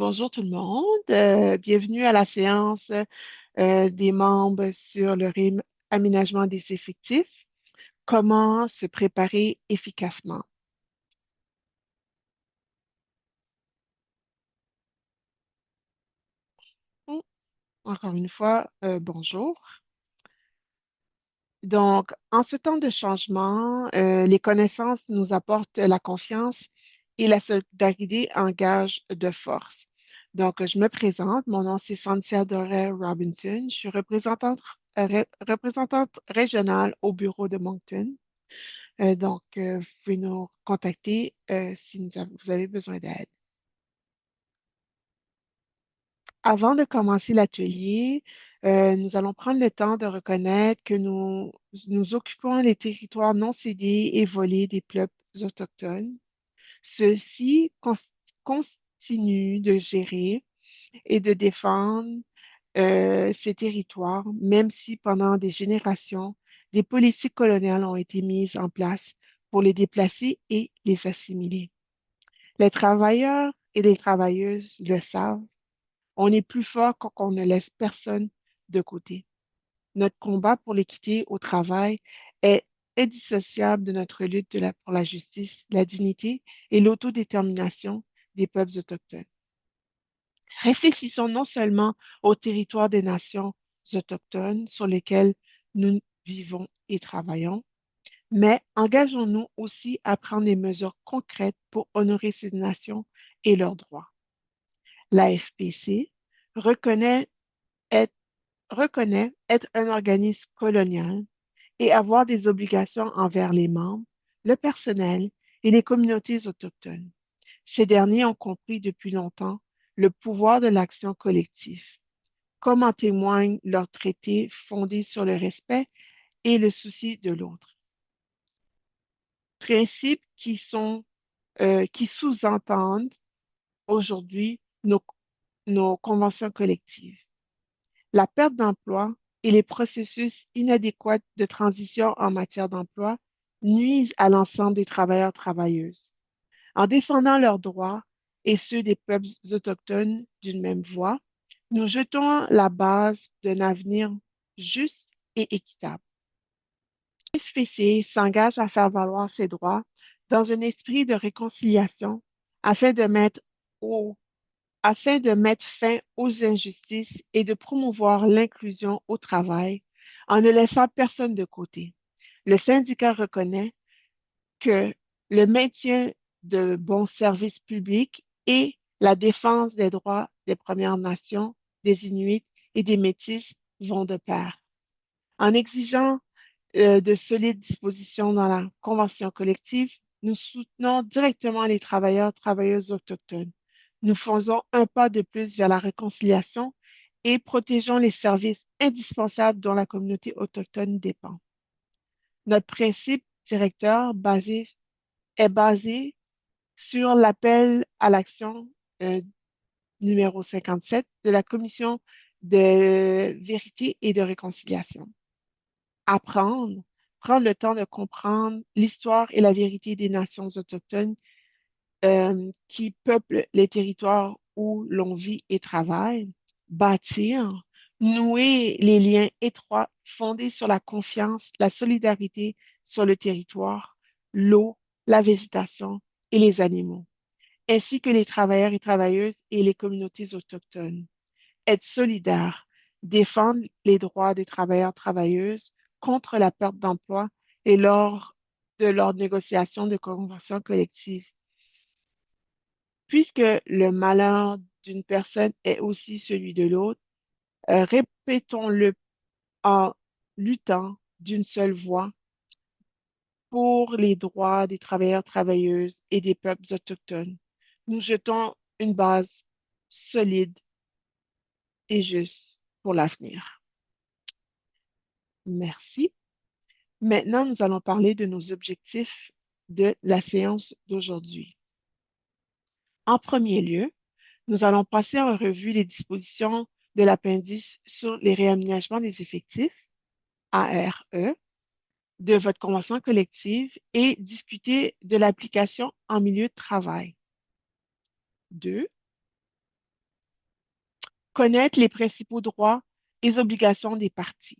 Bonjour tout le monde. Bienvenue à la séance des membres sur le aménagement des effectifs. Comment se préparer efficacement? Hmm, Encore une fois, bonjour. Donc, en ce temps de changement, les connaissances nous apportent la confiance et la solidarité en gage de force. Donc, je me présente. Mon nom, c'est Cynthia Doré Robinson. Je suis représentante régionale au bureau de Moncton. Vous pouvez nous contacter si vous avez besoin d'aide. Avant de commencer l'atelier, nous allons prendre le temps de reconnaître que nous occupons les territoires non cédés et volés des peuples autochtones. Ceux-ci continuent de gérer et de défendre ces territoires, même si pendant des générations, des politiques coloniales ont été mises en place pour les déplacer et les assimiler. Les travailleurs et les travailleuses le savent. On est plus fort quand on ne laisse personne de côté. Notre combat pour l'équité au travail est indissociable de notre lutte pour la justice, la dignité et l'autodétermination des peuples autochtones. Réfléchissons non seulement au territoire des nations autochtones sur lesquelles nous vivons et travaillons, mais engageons-nous aussi à prendre des mesures concrètes pour honorer ces nations et leurs droits. L'AFPC reconnaît être, reconnaît être un organisme colonial et avoir des obligations envers les membres, le personnel et les communautés autochtones. Ces derniers ont compris depuis longtemps le pouvoir de l'action collective, comme en témoignent leurs traités fondés sur le respect et le souci de l'autre. Principes qui sous-entendent aujourd'hui nos conventions collectives. La perte d'emploi et les processus inadéquats de transition en matière d'emploi nuisent à l'ensemble des travailleurs-travailleuses. En défendant leurs droits et ceux des peuples autochtones d'une même voix, nous jetons la base d'un avenir juste et équitable. Le FPC s'engage à faire valoir ses droits dans un esprit de réconciliation afin de mettre au- afin de mettre fin aux injustices et de promouvoir l'inclusion au travail en ne laissant personne de côté. Le syndicat reconnaît que le maintien de bons services publics et la défense des droits des Premières Nations, des Inuits et des Métis vont de pair. En exigeant de solides dispositions dans la convention collective, nous soutenons directement les travailleurs, travailleuses autochtones. Nous faisons un pas de plus vers la réconciliation et protégeons les services indispensables dont la communauté autochtone dépend. Notre principe directeur est basé sur l'appel à l'action euh, numéro 57 de la Commission de vérité et de réconciliation. Apprendre, prendre le temps de comprendre l'histoire et la vérité des nations autochtones qui peuplent les territoires où l'on vit et travaille, bâtir, nouer les liens étroits fondés sur la confiance, la solidarité sur le territoire, l'eau, la végétation et les animaux, ainsi que les travailleurs et travailleuses et les communautés autochtones. Être solidaire, défendre les droits des travailleurs travailleuses contre la perte d'emploi et lors de leurs négociations de conventions collectives. Puisque le malheur d'une personne est aussi celui de l'autre, répétons-le en luttant d'une seule voix pour les droits des travailleurs, travailleuses et des peuples autochtones. Nous jetons une base solide et juste pour l'avenir. Merci. Maintenant, nous allons parler de nos objectifs de la séance d'aujourd'hui. En premier lieu, nous allons passer en revue les dispositions de l'appendice sur les réaménagements des effectifs, ARE, de votre convention collective et discuter de l'application en milieu de travail. Deux, connaître les principaux droits et obligations des parties.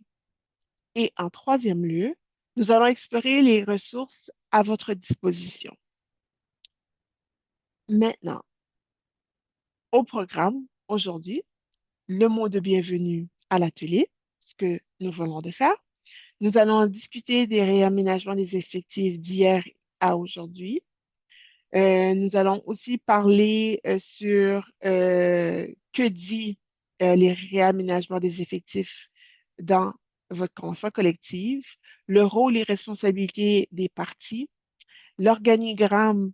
Et en troisième lieu, nous allons explorer les ressources à votre disposition. Maintenant, au programme aujourd'hui, le mot de bienvenue à l'atelier, ce que nous venons de faire. Nous allons discuter des réaménagements des effectifs d'hier à aujourd'hui. Nous allons aussi parler sur que dit les réaménagements des effectifs dans votre convention collective, le rôle et responsabilités des parties, l'organigramme,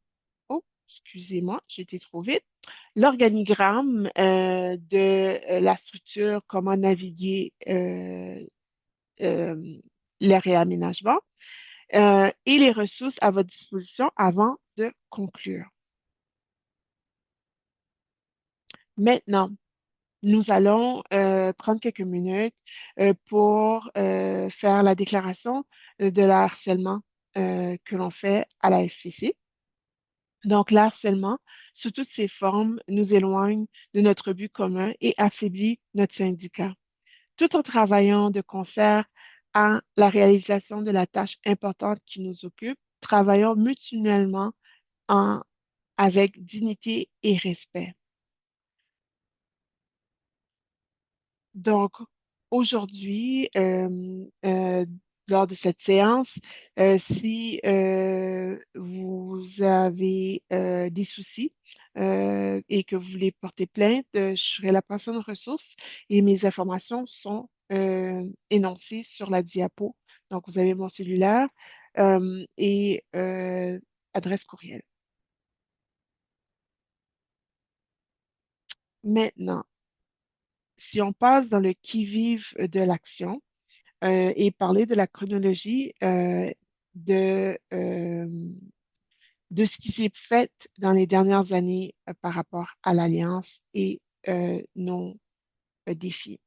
oh, excusez-moi, j'étais trop vite, l'organigramme de la structure, comment naviguer euh, les réaménagements et les ressources à votre disposition avant de conclure. Maintenant, nous allons prendre quelques minutes pour faire la déclaration de l'harcèlement que l'on fait à la FPC. Donc, l'harcèlement, sous toutes ses formes, nous éloigne de notre but commun et affaiblit notre syndicat. Tout en travaillant de concert à la réalisation de la tâche importante qui nous occupe, travaillons mutuellement en, avec dignité et respect. Donc, aujourd'hui, lors de cette séance, si vous avez des soucis et que vous voulez porter plainte, je serai la personne ressource et mes informations sont énoncées sur la diapo. Donc, vous avez mon cellulaire et adresse courriel. Maintenant, si on passe dans le qui-vive de l'action, et parler de la chronologie de, de ce qui s'est fait dans les dernières années par rapport à l'Alliance et nos défis.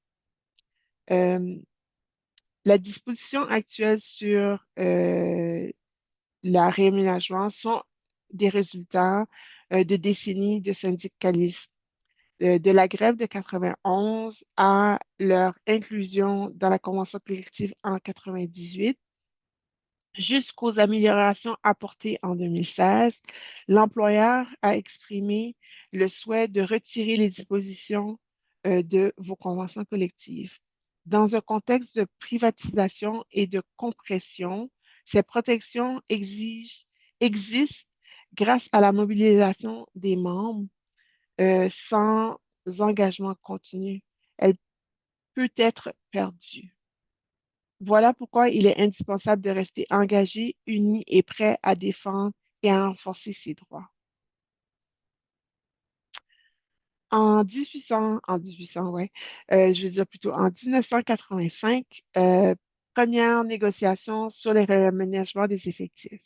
Euh, la disposition actuelle sur la réaménagement sont des résultats de décennies de syndicalisme, de la grève de 91 à leur inclusion dans la convention collective en 98 jusqu'aux améliorations apportées en 2016, l'employeur a exprimé le souhait de retirer les dispositions de vos conventions collectives. Dans un contexte de privatisation et de compression, ces protections existent grâce à la mobilisation des membres sans engagement continu. Elle peut être perdue. Voilà pourquoi il est indispensable de rester engagé, uni et prêt à défendre et à renforcer ses droits. Ouais, je veux dire plutôt en 1985, première négociation sur les réaménagements des effectifs.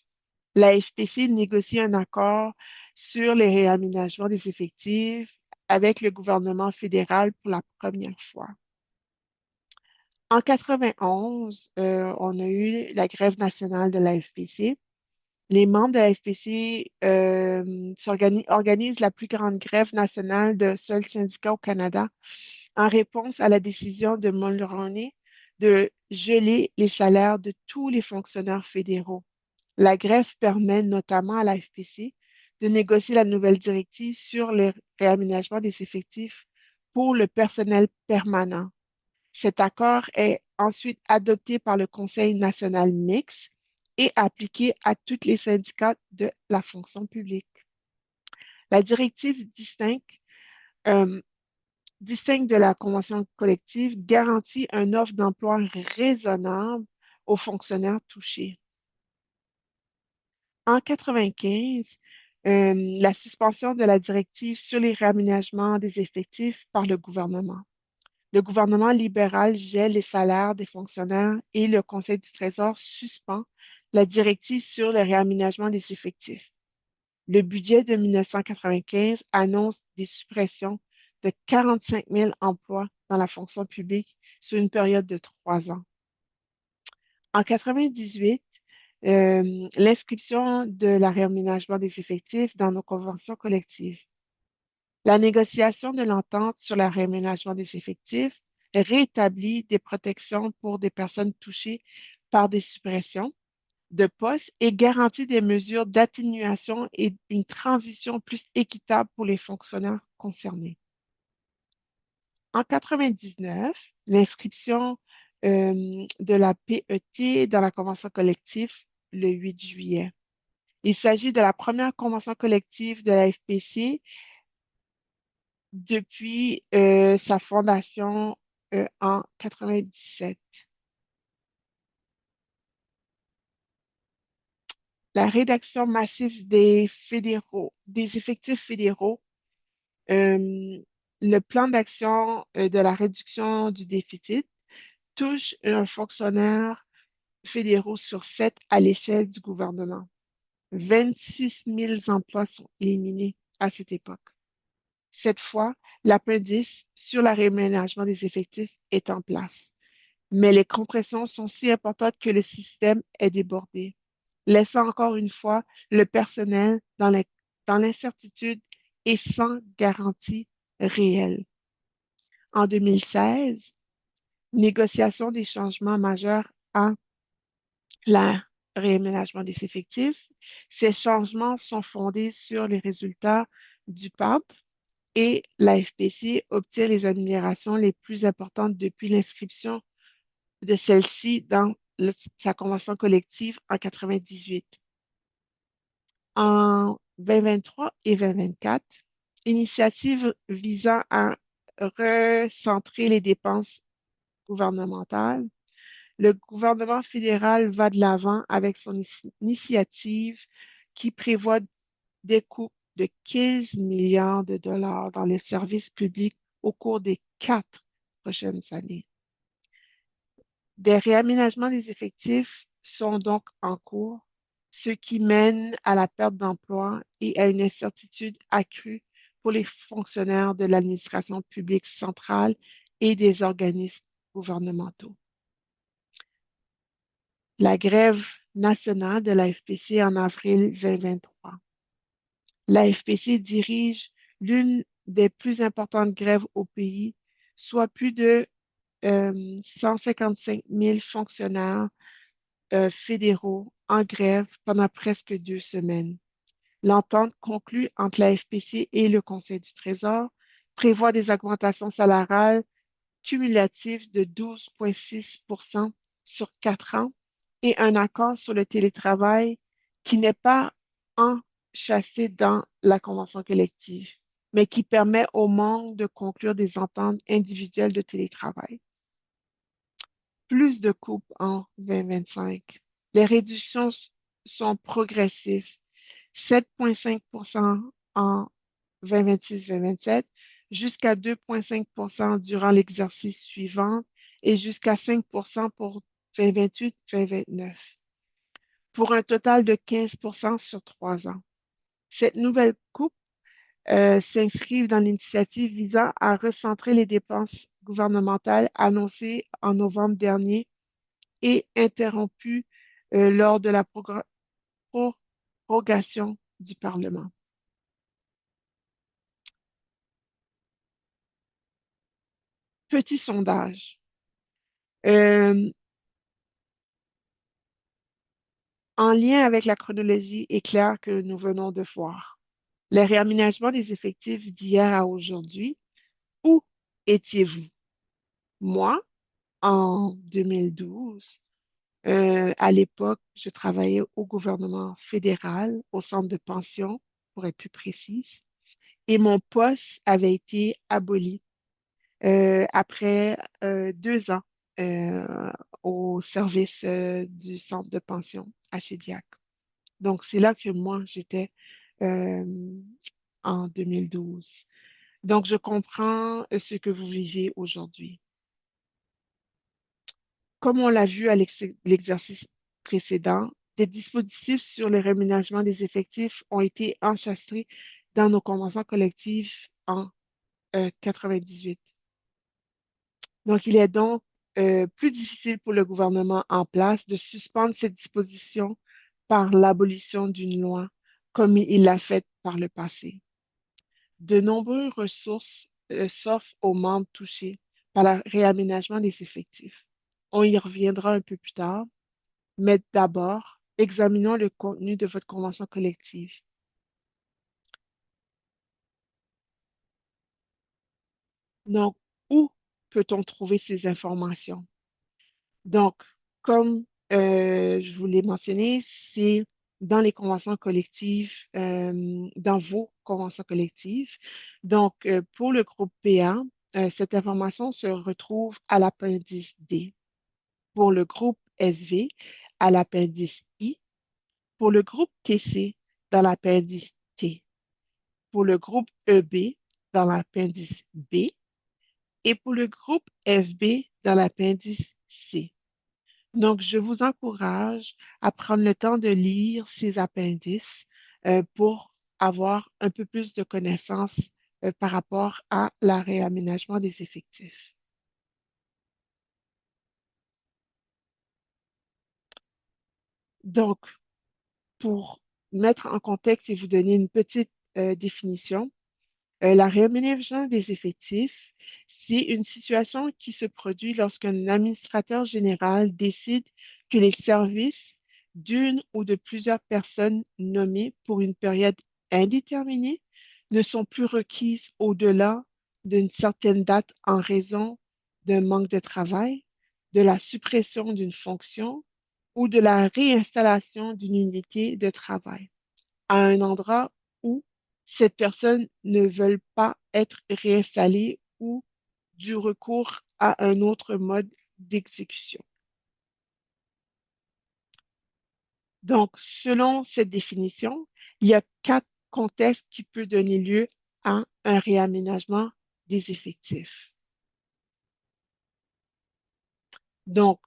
La FPC négocie un accord sur les réaménagements des effectifs avec le gouvernement fédéral pour la première fois. En 91, on a eu la grève nationale de la FPC. Les membres de la FPC organisent la plus grande grève nationale d'un seul syndicat au Canada en réponse à la décision de Mulroney de geler les salaires de tous les fonctionnaires fédéraux. La grève permet notamment à la FPC de négocier la nouvelle directive sur le réaménagement des effectifs pour le personnel permanent. Cet accord est ensuite adopté par le Conseil national mixte et appliqué à tous les syndicats de la fonction publique. La directive euh, distincte de la convention collective garantit une offre d'emploi raisonnable aux fonctionnaires touchés. En 1995, la suspension de la directive sur les réaménagements des effectifs par le gouvernement. Le gouvernement libéral gèle les salaires des fonctionnaires et le Conseil du Trésor suspend la directive sur le réaménagement des effectifs. Le budget de 1995 annonce des suppressions de 45 000 emplois dans la fonction publique sur une période de 3 ans. En 1998, l'inscription de la réaménagement des effectifs dans nos conventions collectives. La négociation de l'entente sur le réaménagement des effectifs rétablit des protections pour des personnes touchées par des suppressions de postes et garantit des mesures d'atténuation et une transition plus équitable pour les fonctionnaires concernés. En 99, l'inscription de la PET dans la convention collective le 8 juillet. Il s'agit de la première convention collective de la FPC depuis sa fondation en 97. La rédaction massive des effectifs fédéraux, euh, le plan d'action de la réduction du déficit touche un fonctionnaire fédéraux sur 7 à l'échelle du gouvernement. 26 000 emplois sont éliminés à cette époque. Cette fois, l'appendice sur le réaménagement des effectifs est en place. Mais les compressions sont si importantes que le système est débordé, laissant encore une fois le personnel dans l'incertitude et sans garantie réelle. En 2016, négociation des changements majeurs à le réaménagement des effectifs. Ces changements sont fondés sur les résultats du PAP et la FPC obtient les améliorations les plus importantes depuis l'inscription de celle-ci dans sa convention collective en 98. En 2023 et 2024, initiative visant à recentrer les dépenses gouvernementales. Le gouvernement fédéral va de l'avant avec son initiative qui prévoit des coupes de 15 milliards de dollars dans les services publics au cours des 4 prochaines années. Des réaménagements des effectifs sont donc en cours, ce qui mène à la perte d'emploi et à une incertitude accrue pour les fonctionnaires de l'administration publique centrale et des organismes gouvernementaux. La grève nationale de la FPC en avril 2023. La FPC dirige l'une des plus importantes grèves au pays, soit plus de 155 000 fonctionnaires fédéraux en grève pendant presque 2 semaines. L'entente conclue entre la FPC et le Conseil du Trésor prévoit des augmentations salariales cumulatives de 12,6 sur 4 ans et un accord sur le télétravail qui n'est pas enchâssé dans la convention collective, mais qui permet aux membres de conclure des ententes individuelles de télétravail. Plus de coupes en 2025. Les réductions sont progressives. 7,5 en 2026-2027, jusqu'à 2,5 durant l'exercice suivant et jusqu'à 5 pour 2028-2029, pour un total de 15 sur 3 ans. Cette nouvelle coupe s'inscrit dans l'initiative visant à recentrer les dépenses gouvernementales annoncées en novembre dernier et interrompues lors de la prorogation du Parlement. Petit sondage. Euh, En lien avec la chronologie éclair que nous venons de voir, les réaménagements des effectifs d'hier à aujourd'hui, où étiez-vous? Moi, en 2012, à l'époque, je travaillais au gouvernement fédéral, au centre de pension, pour être plus précise, et mon poste avait été aboli après 2 ans euh, au service du centre de pension à Chédiac. Donc, c'est là que moi, j'étais euh, en 2012. Donc, je comprends ce que vous vivez aujourd'hui. Comme on l'a vu à l'exercice précédent, des dispositifs sur le réménagement des effectifs ont été enchâssés dans nos conventions collectives en 98. Donc, il est donc plus difficile pour le gouvernement en place de suspendre ces dispositions par l'abolition d'une loi, comme il l'a fait par le passé. De nombreuses ressources s'offrent aux membres touchés par le réaménagement des effectifs. On y reviendra un peu plus tard, mais d'abord, examinons le contenu de votre convention collective. Donc, où peut-on trouver ces informations? Donc, comme je vous l'ai mentionné, c'est dans les conventions collectives, dans vos conventions collectives. Donc, pour le groupe PA, cette information se retrouve à l'appendice D. Pour le groupe SV, à l'appendice I. Pour le groupe TC, dans l'appendice T. Pour le groupe EB, dans l'appendice B. Et pour le groupe FB, dans l'appendice C. Donc, je vous encourage à prendre le temps de lire ces appendices pour avoir un peu plus de connaissances par rapport à la réaménagement des effectifs. Donc, pour mettre en contexte et vous donner une petite définition, la réaménagement des effectifs, c'est une situation qui se produit lorsqu'un administrateur général décide que les services d'une ou de plusieurs personnes nommées pour une période indéterminée ne sont plus requises au-delà d'une certaine date en raison d'un manque de travail, de la suppression d'une fonction ou de la réinstallation d'une unité de travail à un endroit où cette personne ne veut pas être réinstallée ou du recours à un autre mode d'exécution. Donc, selon cette définition, il y a quatre contextes qui peuvent donner lieu à un réaménagement des effectifs. Donc,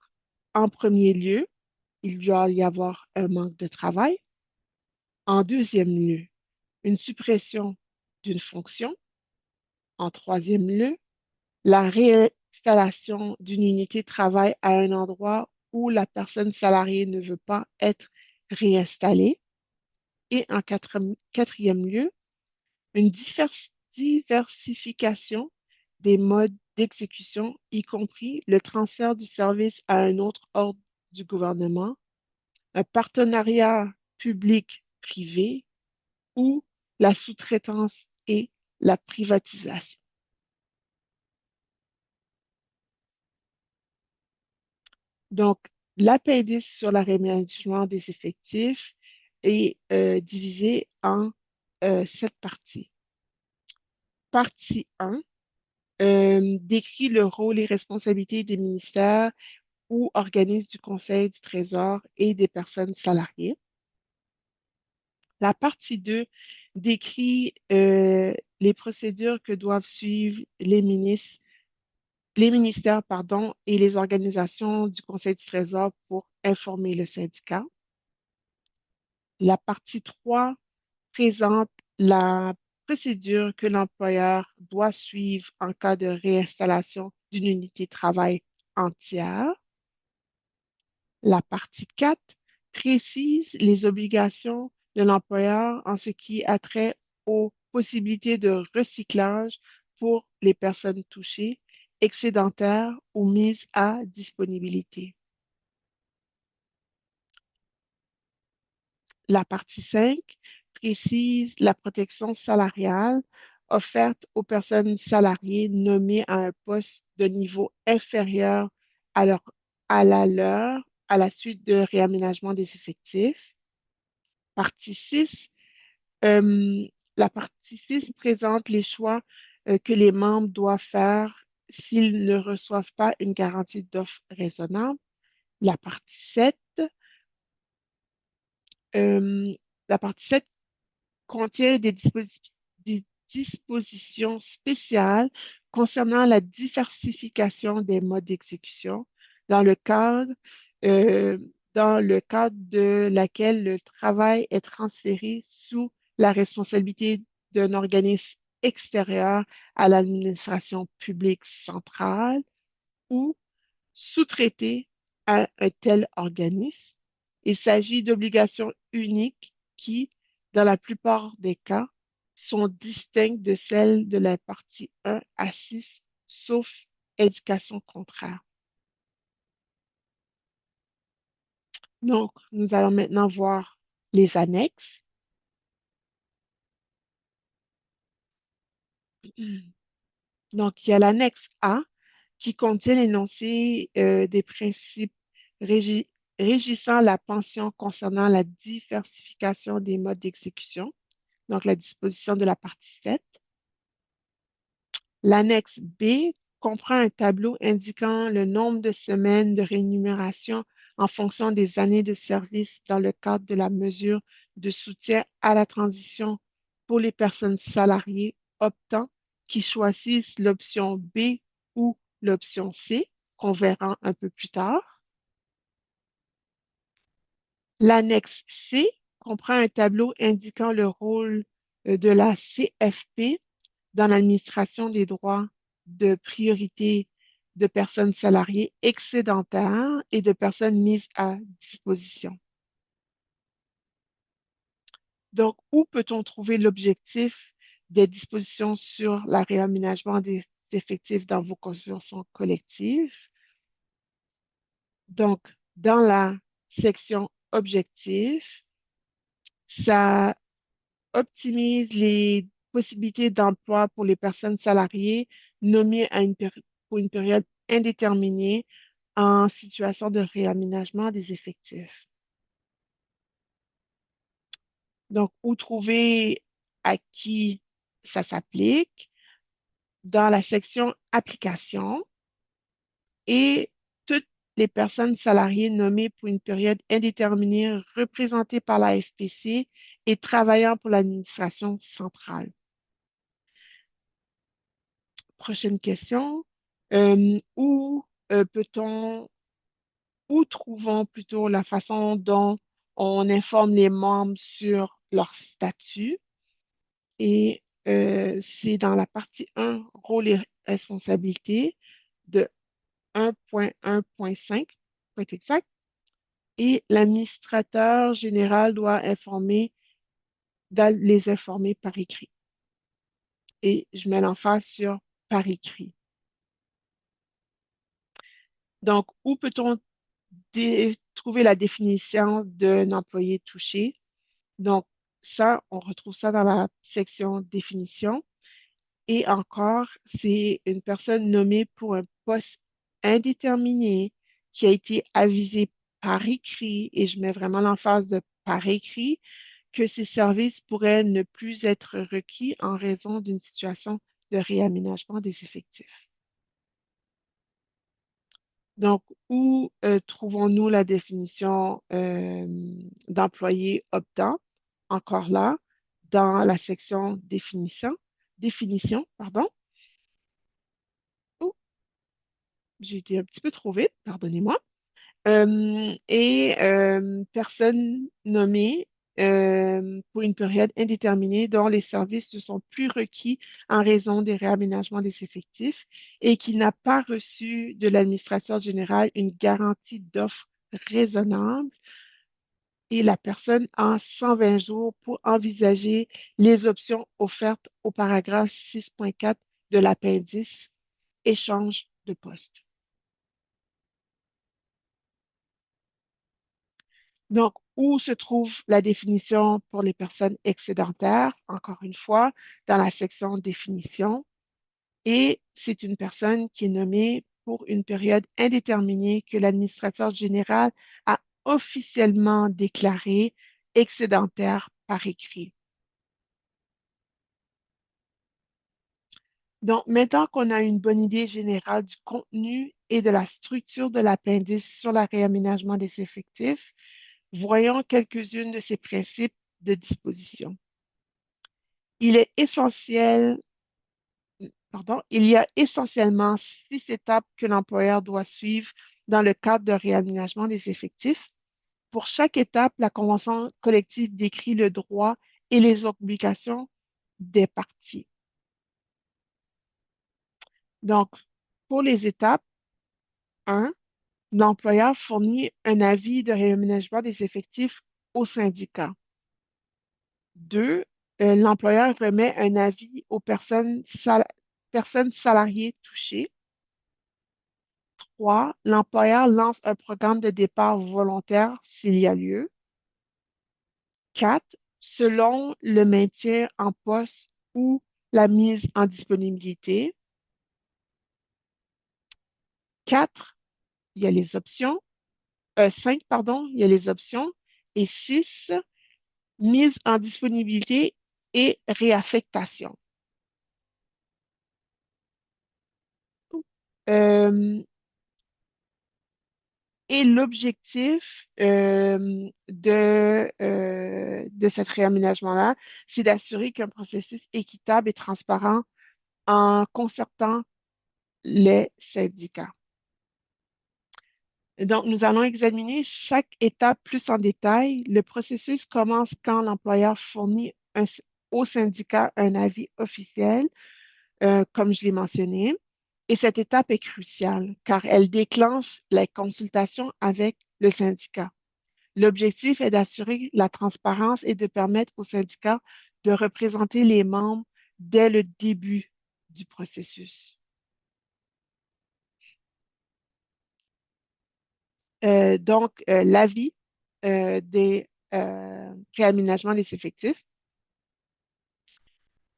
en premier lieu, il doit y avoir un manque de travail. En deuxième lieu, une suppression d'une fonction. En troisième lieu, la réinstallation d'une unité de travail à un endroit où la personne salariée ne veut pas être réinstallée. Et en quatrième lieu, une diversification des modes d'exécution, y compris le transfert du service à un autre ordre du gouvernement, un partenariat public-privé ou la sous-traitance et la privatisation. Donc, l'appendice sur l'aménagement des effectifs est divisé en sept parties. Partie 1 décrit le rôle et responsabilités des ministères ou organismes du Conseil du Trésor et des personnes salariées. La partie 2 décrit les procédures que doivent suivre les ministères, pardon, et les organisations du Conseil du Trésor pour informer le syndicat. La partie 3 présente la procédure que l'employeur doit suivre en cas de réinstallation d'une unité de travail entière. La partie 4 précise les obligations de l'employeur en ce qui a trait aux possibilités de recyclage pour les personnes touchées, excédentaires ou mises à disponibilité. La partie 5 précise la protection salariale offerte aux personnes salariées nommées à un poste de niveau inférieur à leur, à la leur à la suite de réaménagement des effectifs. Partie 6, euh, la partie 6 présente les choix que les membres doivent faire s'ils ne reçoivent pas une garantie d'offre raisonnable. La partie 7, euh, la partie 7 contient des dispositions spéciales concernant la diversification des modes d'exécution dans le cadre, euh, dans le cadre de laquelle le travail est transféré sous la responsabilité d'un organisme extérieur à l'administration publique centrale ou sous-traité à un tel organisme. Il s'agit d'obligations uniques qui, dans la plupart des cas, sont distinctes de celles de la partie 1 à 6, sauf indication contraire. Donc, nous allons maintenant voir les annexes. Donc, il y a l'annexe A qui contient l'énoncé des principes régi- régissant la pension concernant la diversification des modes d'exécution, donc la disposition de la partie 7. L'annexe B comprend un tableau indiquant le nombre de semaines de rémunération en fonction des années de service dans le cadre de la mesure de soutien à la transition pour les personnes salariées optant qui choisissent l'option B ou l'option C, qu'on verra un peu plus tard. L'annexe C comprend un tableau indiquant le rôle de la CFP dans l'administration des droits de priorité de personnes salariées excédentaires et de personnes mises à disposition. Donc, où peut-on trouver l'objectif des dispositions sur le réaménagement des effectifs dans vos conventions collectives? Donc, dans la section objectifs, ça optimise les possibilités d'emploi pour les personnes salariées nommées pour une période indéterminée en situation de réaménagement des effectifs. Donc, où trouver à qui ça s'applique? Dans la section application et toutes les personnes salariées nommées pour une période indéterminée représentées par la FPC et travaillant pour l'administration centrale. Prochaine question. Où peut-on, où trouvons plutôt la façon dont on informe les membres sur leur statut? Et c'est dans la partie 1, rôle et responsabilité de 1.1.5, pour être exact. Et l'administrateur général doit les informer par écrit. Et je mets l'emphase sur par écrit. Donc, où peut-on trouver la définition d'un employé touché? Donc, ça, on retrouve ça dans la section définition. Et encore, c'est une personne nommée pour un poste indéterminé qui a été avisé par écrit, et je mets vraiment l'emphase de par écrit, que ses services pourraient ne plus être requis en raison d'une situation de réaménagement des effectifs. Donc, où trouvons-nous la définition d'employé optant? Encore là, dans la section définition, pardon. Oh, j'ai été un petit peu trop vite, pardonnez-moi. Personne nommée pour une période indéterminée dont les services ne sont plus requis en raison des réaménagements des effectifs et qui n'a pas reçu de l'administration générale une garantie d'offre raisonnable et la personne a 120 jours pour envisager les options offertes au paragraphe 6.4 de l'appendice échange de poste. Donc, où se trouve la définition pour les personnes excédentaires? Encore une fois, dans la section définition. Et c'est une personne qui est nommée pour une période indéterminée que l'administrateur général a officiellement déclarée excédentaire par écrit. Donc, maintenant qu'on a une bonne idée générale du contenu et de la structure de l'appendice sur le réaménagement des effectifs, voyons quelques-unes de ces principes de disposition. Il est essentiel, pardon, il y a essentiellement 6 étapes que l'employeur doit suivre dans le cadre de réaménagement des effectifs. Pour chaque étape, la convention collective décrit le droit et les obligations des parties. Donc, pour les étapes, 1, l'employeur fournit un avis de réaménagement des effectifs au syndicat. 2, L'employeur remet un avis aux personnes salariées touchées. 3, l'employeur lance un programme de départ volontaire s'il y a lieu. 4, selon le maintien en poste ou la mise en disponibilité. 4, il y a les options. 5, pardon, il y a les options. Et 6, mise en disponibilité et réaffectation. Euh, et l'objectif de cet réaménagement-là, c'est d'assurer qu'un processus équitable et transparent en concertant les syndicats. Donc, nous allons examiner chaque étape plus en détail. Le processus commence quand l'employeur fournit au syndicat un avis officiel, comme je l'ai mentionné. Et cette étape est cruciale car elle déclenche les consultations avec le syndicat. L'objectif est d'assurer la transparence et de permettre au syndicat de représenter les membres dès le début du processus. L'avis des réaménagements des effectifs.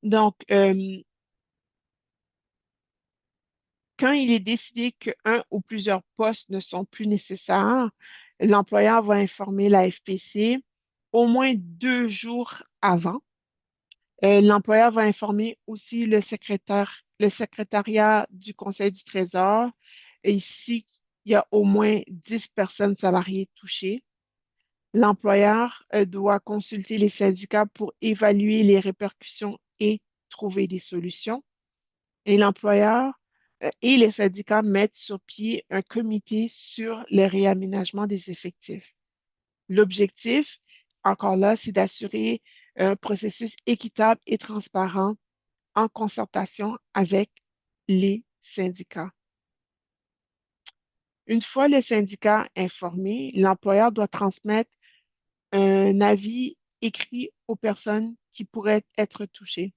Donc, quand il est décidé qu'un ou plusieurs postes ne sont plus nécessaires, l'employeur va informer la FPC au moins 2 jours avant. L'employeur va informer aussi le secrétariat du Conseil du Trésor. Et ici, il y a au moins 10 personnes salariées touchées. L'employeur doit consulter les syndicats pour évaluer les répercussions et trouver des solutions. Et l'employeur et les syndicats mettent sur pied un comité sur le réaménagement des effectifs. L'objectif, encore là, c'est d'assurer un processus équitable et transparent en concertation avec les syndicats. Une fois les syndicats informés, l'employeur doit transmettre un avis écrit aux personnes qui pourraient être touchées.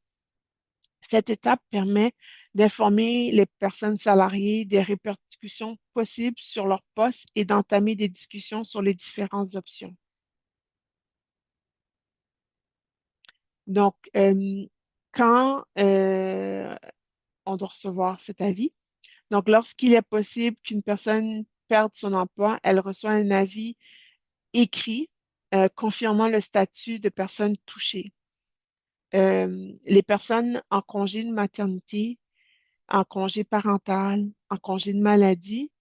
Cette étape permet d'informer les personnes salariées des répercussions possibles sur leur poste et d'entamer des discussions sur les différentes options. Donc, quand on doit recevoir cet avis, donc lorsqu'il est possible qu'une personne perde son emploi, elle reçoit un avis écrit confirmant le statut de personne touchée. Les personnes en congé de maternité, en congé parental, en congé de maladie,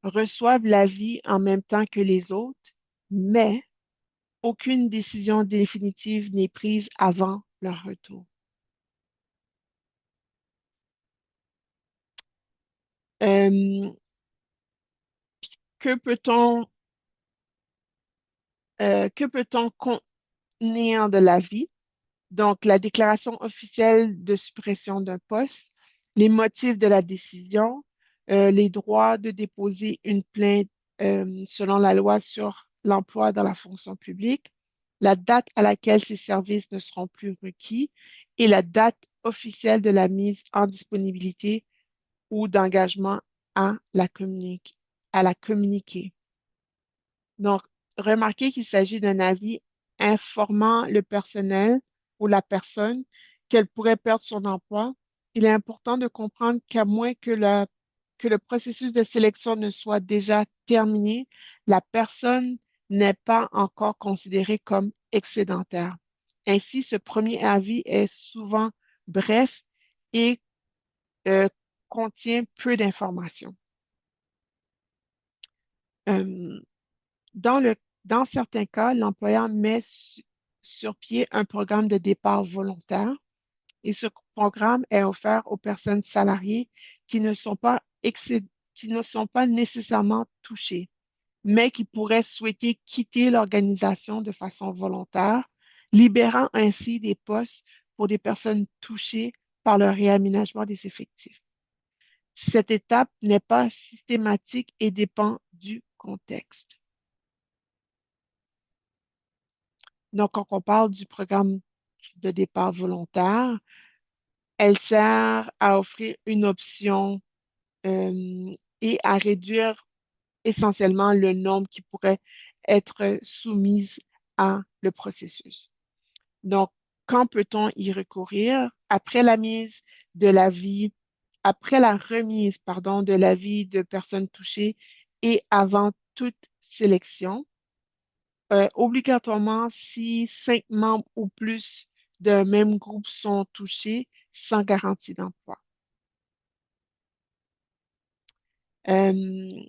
reçoivent l'avis en même temps que les autres, mais aucune décision définitive n'est prise avant leur retour. Euh, que peut-on que peut-on contenir de l'avis? Donc, la déclaration officielle de suppression d'un poste, les motifs de la décision, les droits de déposer une plainte selon la loi sur l'emploi dans la fonction publique, la date à laquelle ces services ne seront plus requis et la date officielle de la mise en disponibilité ou d'engagement à la communiquer. Donc, remarquez qu'il s'agit d'un avis informant le personnel ou la personne qu'elle pourrait perdre son emploi. Il est important de comprendre qu'à moins que le processus de sélection ne soit déjà terminé, la personne n'est pas encore considérée comme excédentaire. Ainsi, ce premier avis est souvent bref et euh, contient peu d'informations. Euh, Dans le, dans certains cas, l'employeur met sur pied un programme de départ volontaire et ce programme est offert aux personnes salariées qui ne sont pas, qui ne sont pas nécessairement touchées, mais qui pourraient souhaiter quitter l'organisation de façon volontaire, libérant ainsi des postes pour des personnes touchées par le réaménagement des effectifs. Cette étape n'est pas systématique et dépend du contexte. Donc, quand on parle du programme de départ volontaire. Elle sert à offrir une option euh, et à réduire essentiellement le nombre qui pourrait être soumise à le processus. Donc, quand peut-on y recourir? Après la mise de l'avis, après la remise, pardon, de l'avis de personnes touchées et avant toute sélection, obligatoirement si 5 membres ou plus d'un même groupe sont touchés sans garantie d'emploi. Euh,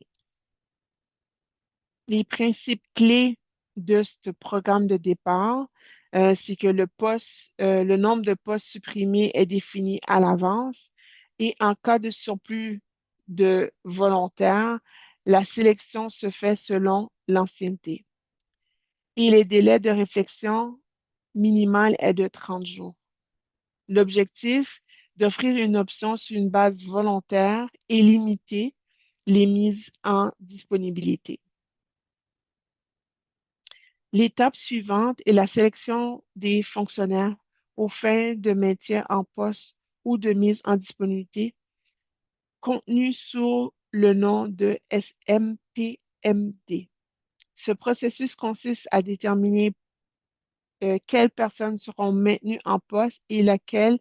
les principes clés de ce programme de départ, c'est que le nombre de postes supprimés est défini à l'avance et en cas de surplus de volontaires, la sélection se fait selon l'ancienneté. Et les délais de réflexion minimal est de 30 jours. L'objectif, d'offrir une option sur une base volontaire et limiter les mises en disponibilité. L'étape suivante est la sélection des fonctionnaires aux fins de maintien en poste ou de mise en disponibilité, contenu sous le nom de SMPMD. Ce processus consiste à déterminer quelles personnes seront maintenues en poste et laquelle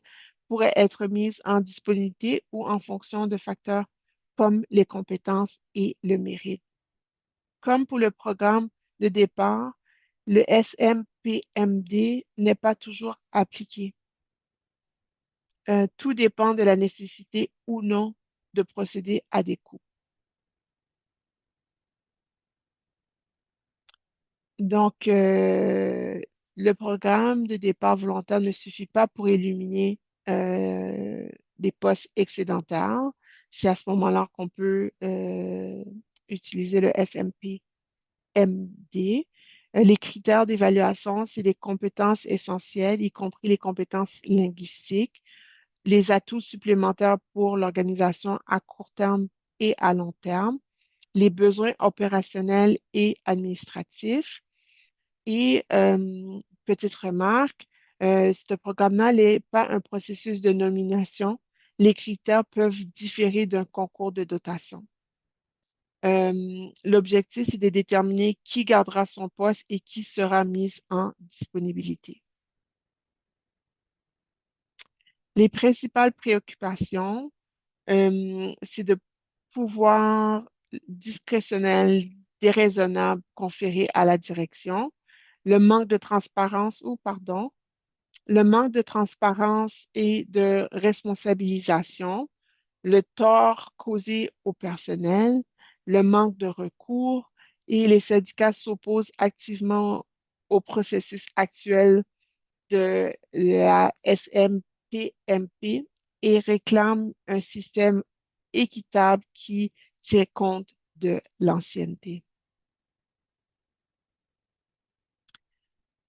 pourrait être mise en disponibilité ou en fonction de facteurs comme les compétences et le mérite. Comme pour le programme de départ, le SMPMD n'est pas toujours appliqué. Tout dépend de la nécessité ou non de procéder à des coupes. Donc, le programme de départ volontaire ne suffit pas pour éliminer euh, des postes excédentaires. C'est à ce moment-là qu'on peut utiliser le SMPMD. Les critères d'évaluation, c'est les compétences essentielles, y compris les compétences linguistiques, les atouts supplémentaires pour l'organisation à court terme et à long terme, les besoins opérationnels et administratifs. Et petite remarque, ce programme-là n'est pas un processus de nomination. Les critères peuvent différer d'un concours de dotation. L'objectif, c'est de déterminer qui gardera son poste et qui sera mis en disponibilité. Les principales préoccupations, c'est de pouvoir discrétionnel déraisonnable conféré à la direction, le manque de transparence ou, pardon, le manque de transparence et de responsabilisation, le tort causé au personnel, le manque de recours et les syndicats s'opposent activement au processus actuel de la SMPMP et réclament un système équitable qui tient compte de l'ancienneté.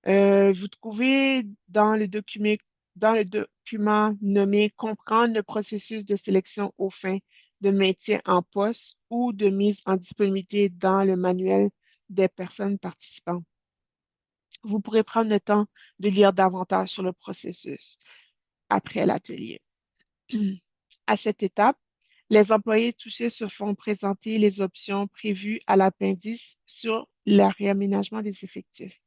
Vous trouvez dans le document nommé Comprendre le processus de sélection aux fins de maintien en poste ou de mise en disponibilité dans le manuel des personnes participantes. Vous pourrez prendre le temps de lire davantage sur le processus après l'atelier. À cette étape, les employés touchés se font présenter les options prévues à l'appendice sur le réaménagement des effectifs.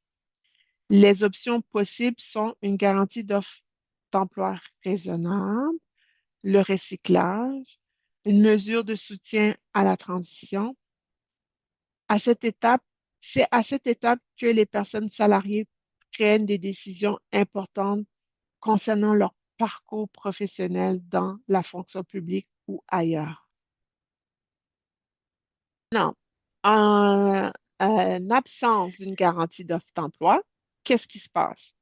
Les options possibles sont une garantie d'offre d'emploi raisonnable, le recyclage, une mesure de soutien à la transition. À cette étape, c'est à cette étape que les personnes salariées prennent des décisions importantes concernant leur parcours professionnel dans la fonction publique ou ailleurs. Non, en absence d'une garantie d'offre d'emploi, qu'est-ce qui se passe?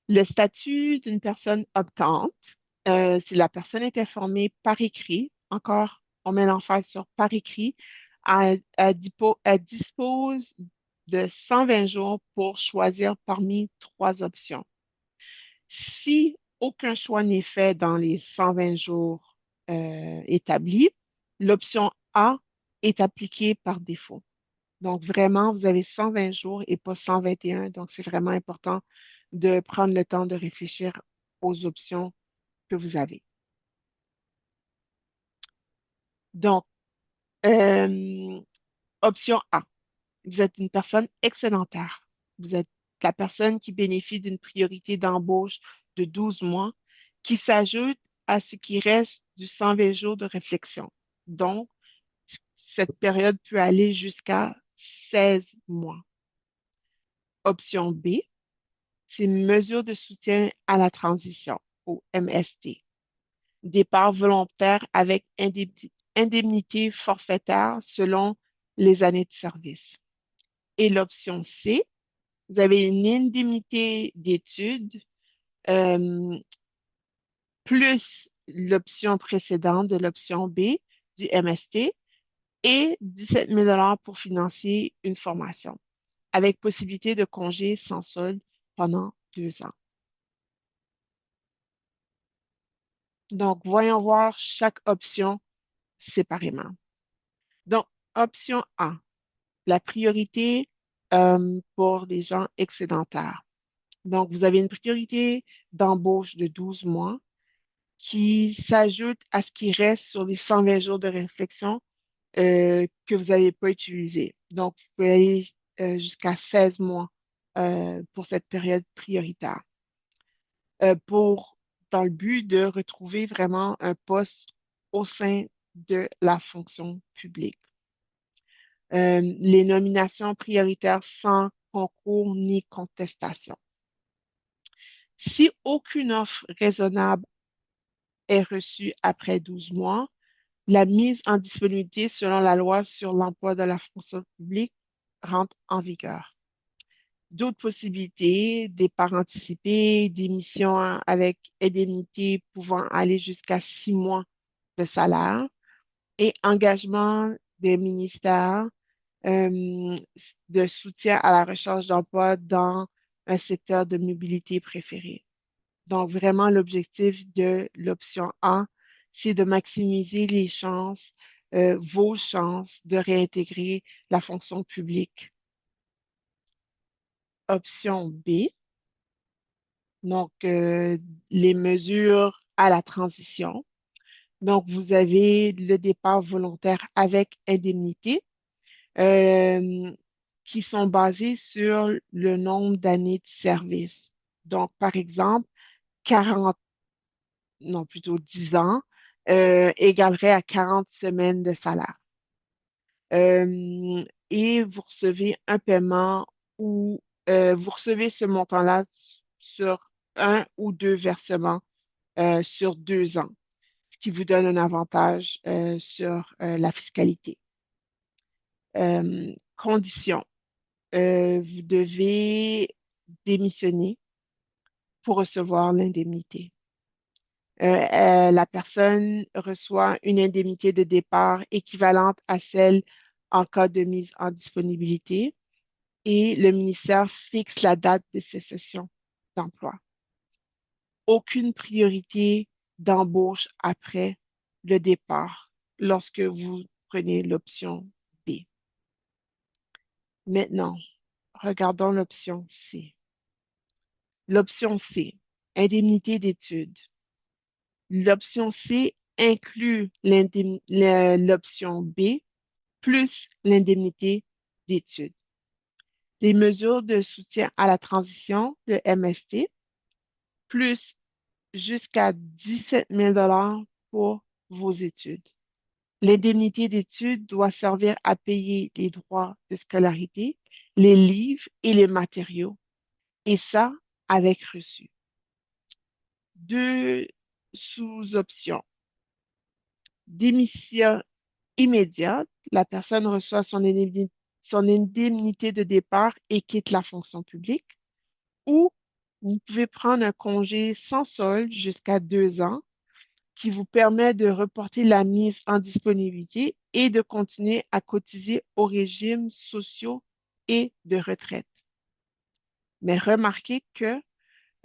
Le statut d'une personne optante, si la personne est informée par écrit, encore, on met l'emphase sur par écrit, elle dispose de 120 jours pour choisir parmi 3 options. Si aucun choix n'est fait dans les 120 jours établis, l'option A est appliquée par défaut. Donc, vraiment, vous avez 120 jours et pas 121. Donc, c'est vraiment important de prendre le temps de réfléchir aux options que vous avez. Donc, euh, option A, vous êtes une personne excédentaire. Vous êtes la personne qui bénéficie d'une priorité d'embauche de 12 mois qui s'ajoute à ce qui reste du 120 jours de réflexion. Donc, cette période peut aller jusqu'à 16 mois. Option B, c'est mesure de soutien à la transition, ou MST. Départ volontaire avec indemnité forfaitaire selon les années de service. Et l'option C, vous avez une indemnité d'études euh, plus l'option précédente de l'option B du MST et 17 000 pour financer une formation avec possibilité de congé sans solde pendant 2 ans. Donc, voyons voir chaque option séparément. Donc, option A, la priorité pour des gens excédentaires. Donc, vous avez une priorité d'embauche de 12 mois qui s'ajoute à ce qui reste sur les 120 jours de réflexion que vous n'avez pas utilisé. Donc, vous pouvez aller jusqu'à 16 mois pour cette période prioritaire. Dans le but de retrouver vraiment un poste au sein de la fonction publique. Les nominations prioritaires sans concours ni contestation. Si aucune offre raisonnable est reçue après 12 mois, la mise en disponibilité selon la loi sur l'emploi de la fonction publique rentre en vigueur. D'autres possibilités, départ anticipé, démission avec indemnité pouvant aller jusqu'à 6 mois de salaire et engagement des ministères euh, de soutien à la recherche d'emploi dans un secteur de mobilité préféré. Donc, vraiment, l'objectif de l'option A, c'est de maximiser les chances, vos chances de réintégrer la fonction publique. Option B, donc les mesures à la transition. Donc, vous avez le départ volontaire avec indemnité euh, qui sont basées sur le nombre d'années de service. Donc, par exemple, 40 non, plutôt 10 ans, égalerait à 40 semaines de salaire. Et vous recevez un paiement ou vous recevez ce montant-là sur un ou deux versements sur 2 ans, ce qui vous donne un avantage sur la fiscalité. Conditions. Vous devez démissionner pour recevoir l'indemnité. La personne reçoit une indemnité de départ équivalente à celle en cas de mise en disponibilité et le ministère fixe la date de cessation d'emploi. Aucune priorité d'embauche après le départ lorsque vous prenez l'option B. Maintenant, regardons l'option C. L'option C, indemnité d'études. L'option C inclut l'option B plus l'indemnité d'études. Les mesures de soutien à la transition, le MST, plus jusqu'à 17 000 pour vos études. L'indemnité d'études doit servir à payer les droits de scolarité, les livres et les matériaux, et ça avec reçu. Deux sous-options. Démission immédiate, la personne reçoit son indemnité de départ et quitte la fonction publique, ou vous pouvez prendre un congé sans solde jusqu'à 2 ans qui vous permet de reporter la mise en disponibilité et de continuer à cotiser aux régimes sociaux et de retraite. Mais remarquez que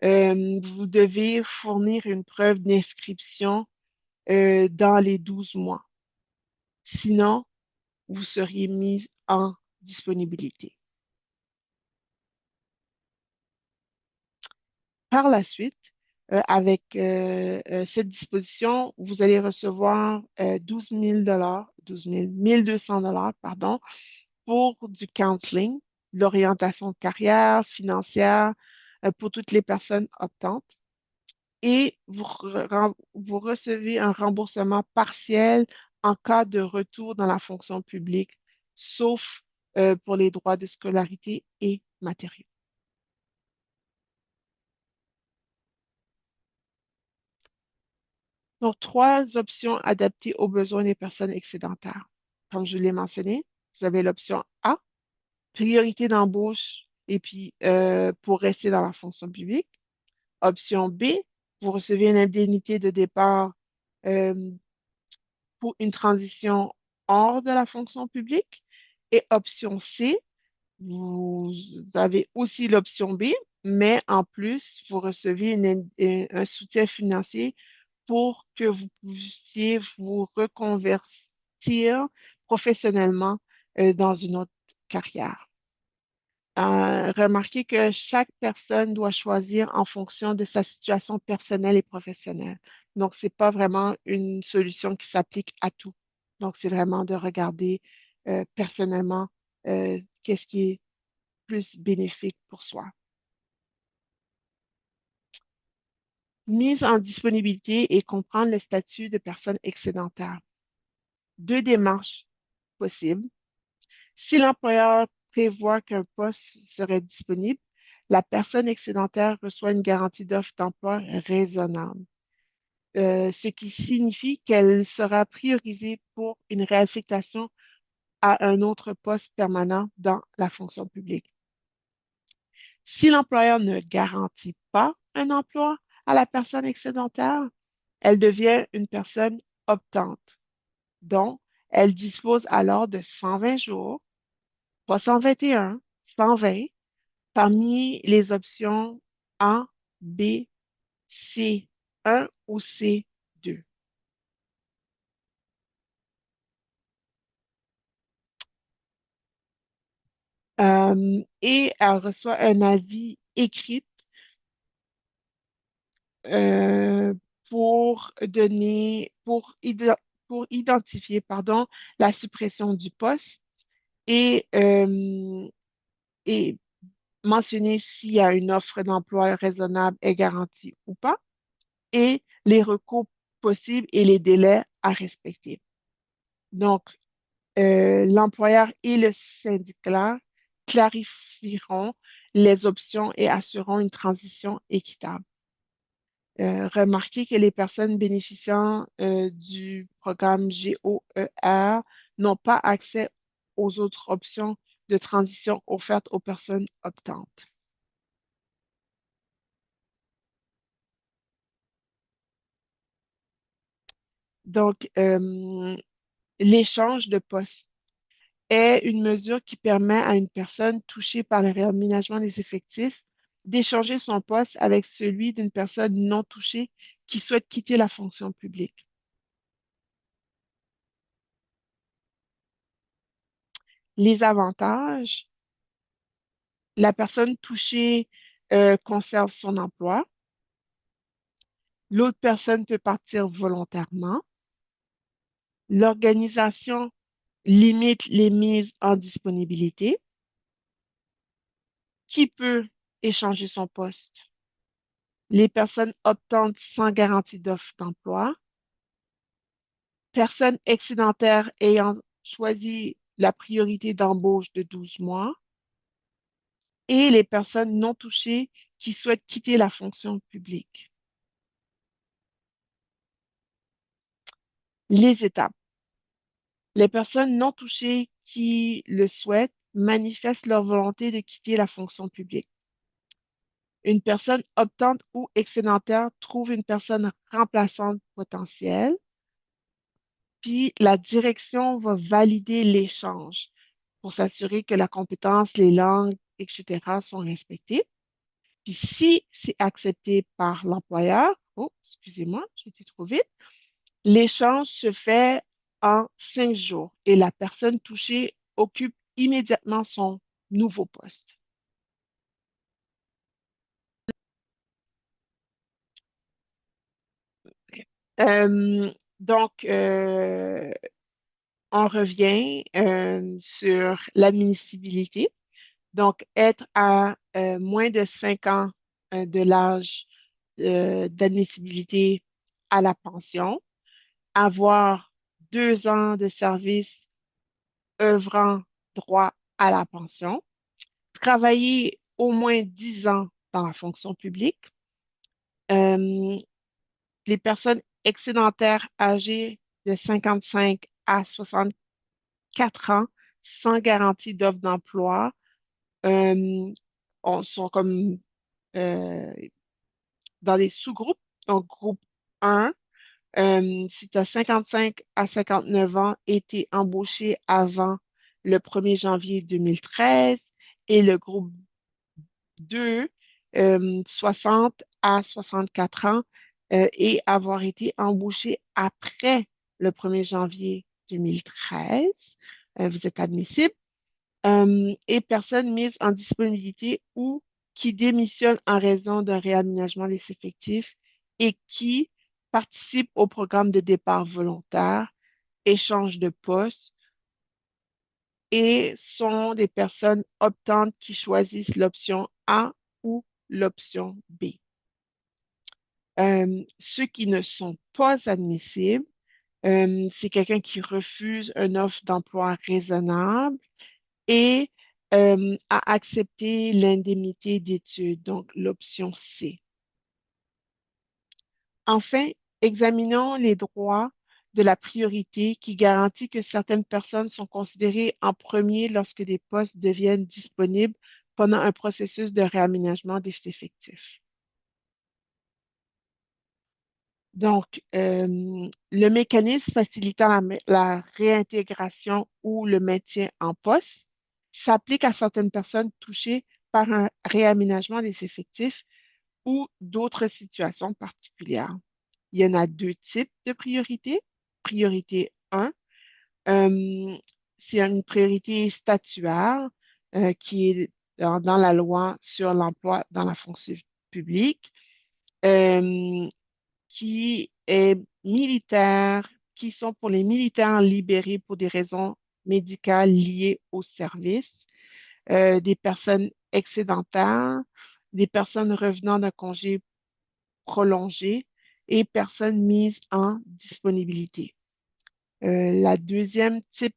vous devez fournir une preuve d'inscription dans les 12 mois. Sinon, vous seriez mis en disponibilité. Par la suite, avec cette disposition, vous allez recevoir 12 000 12 000, 1 200 pardon, pour du counseling, l'orientation de carrière financière pour toutes les personnes optantes. Et vous recevez un remboursement partiel en cas de retour dans la fonction publique, sauf pour les droits de scolarité et matériaux. Donc, trois options adaptées aux besoins des personnes excédentaires. Comme je l'ai mentionné, vous avez l'option A, priorité d'embauche et puis pour rester dans la fonction publique. Option B, vous recevez une indemnité de départ euh, pour une transition hors de la fonction publique. Et option C, vous avez aussi l'option B, mais en plus, vous recevez un soutien financier pour que vous puissiez vous reconvertir professionnellement dans une autre carrière. Remarquez que chaque personne doit choisir en fonction de sa situation personnelle et professionnelle. Donc, c'est pas vraiment une solution qui s'applique à tout. Donc, c'est vraiment de regarder personnellement qu'est-ce qui est plus bénéfique pour soi. Mise en disponibilité et comprendre le statut de personne excédentaire. Deux démarches possibles. Si l'employeur prévoit qu'un poste serait disponible, la personne excédentaire reçoit une garantie d'offre d'emploi raisonnable, ce qui signifie qu'elle sera priorisée pour une réaffectation à un autre poste permanent dans la fonction publique. Si l'employeur ne garantit pas un emploi à la personne excédentaire, elle devient une personne optante. Donc, elle dispose alors de 120 jours, 321, 120 parmi les options A, B, C, 1 ou C, 2. Et elle reçoit un avis écrit euh, pour identifier, pardon, la suppression du poste et, et mentionner s'il y a une offre d'emploi raisonnable et garantie ou pas, et les recours possibles et les délais à respecter. Donc, l'employeur et le syndicat clarifieront les options et assureront une transition équitable. Remarquez que les personnes bénéficiant du programme GOER n'ont pas accès aux autres options de transition offertes aux personnes optantes. Donc, l'échange de poste est une mesure qui permet à une personne touchée par le réaménagement des effectifs d'échanger son poste avec celui d'une personne non touchée qui souhaite quitter la fonction publique. Les avantages, la personne touchée conserve son emploi, l'autre personne peut partir volontairement, l'organisation limite les mises en disponibilité, qui peut échanger son poste, les personnes optantes sans garantie d'offre d'emploi, personnes excédentaires ayant choisi la priorité d'embauche de 12 mois et les personnes non touchées qui souhaitent quitter la fonction publique. Les étapes. Les personnes non touchées qui le souhaitent manifestent leur volonté de quitter la fonction publique. Une personne optante ou excédentaire trouve une personne remplaçante potentielle, puis la direction va valider l'échange pour s'assurer que la compétence, les langues, etc. sont respectées. Puis si c'est accepté par l'employeur, oh, excusez-moi, j'ai été trop vite, l'échange se fait en 5 jours et la personne touchée occupe immédiatement son nouveau poste. Euh, donc, on revient sur l'admissibilité. Donc, être à moins de 5 ans de l'âge d'admissibilité à la pension, avoir 2 ans de service œuvrant droit à la pension, travailler au moins 10 ans dans la fonction publique, euh, les personnes excédentaires âgées de 55 à 64 ans sans garantie d'offre d'emploi euh, sont comme euh, dans des sous-groupes. Donc, groupe 1, si tu as 55 à 59 ans, été embauché avant le 1er janvier 2013, et le groupe 2, 60 à 64 ans, et avoir été embauché après le 1er janvier 2013. Vous êtes admissible. Et personnes mises en disponibilité ou qui démissionnent en raison d'un réaménagement des effectifs et qui participent au programme de départ volontaire, échange de poste et sont des personnes optantes qui choisissent l'option A ou l'option B. Ceux qui ne sont pas admissibles, c'est quelqu'un qui refuse une offre d'emploi raisonnable et à accepter l'indemnité d'études, donc l'option C. Enfin, examinons les droits de la priorité qui garantit que certaines personnes sont considérées en premier lorsque des postes deviennent disponibles pendant un processus de réaménagement des effectifs. Donc, le mécanisme facilitant la réintégration ou le maintien en poste s'applique à certaines personnes touchées par un réaménagement des effectifs ou d'autres situations particulières. Il y en a deux types de priorités. Priorité 1, euh, c'est une priorité statutaire qui est dans la loi sur l'emploi dans la fonction publique. Euh, qui est militaire, qui sont pour les militaires libérés pour des raisons médicales liées au service, des personnes excédentaires, des personnes revenant d'un congé prolongé et personnes mises en disponibilité. La deuxième type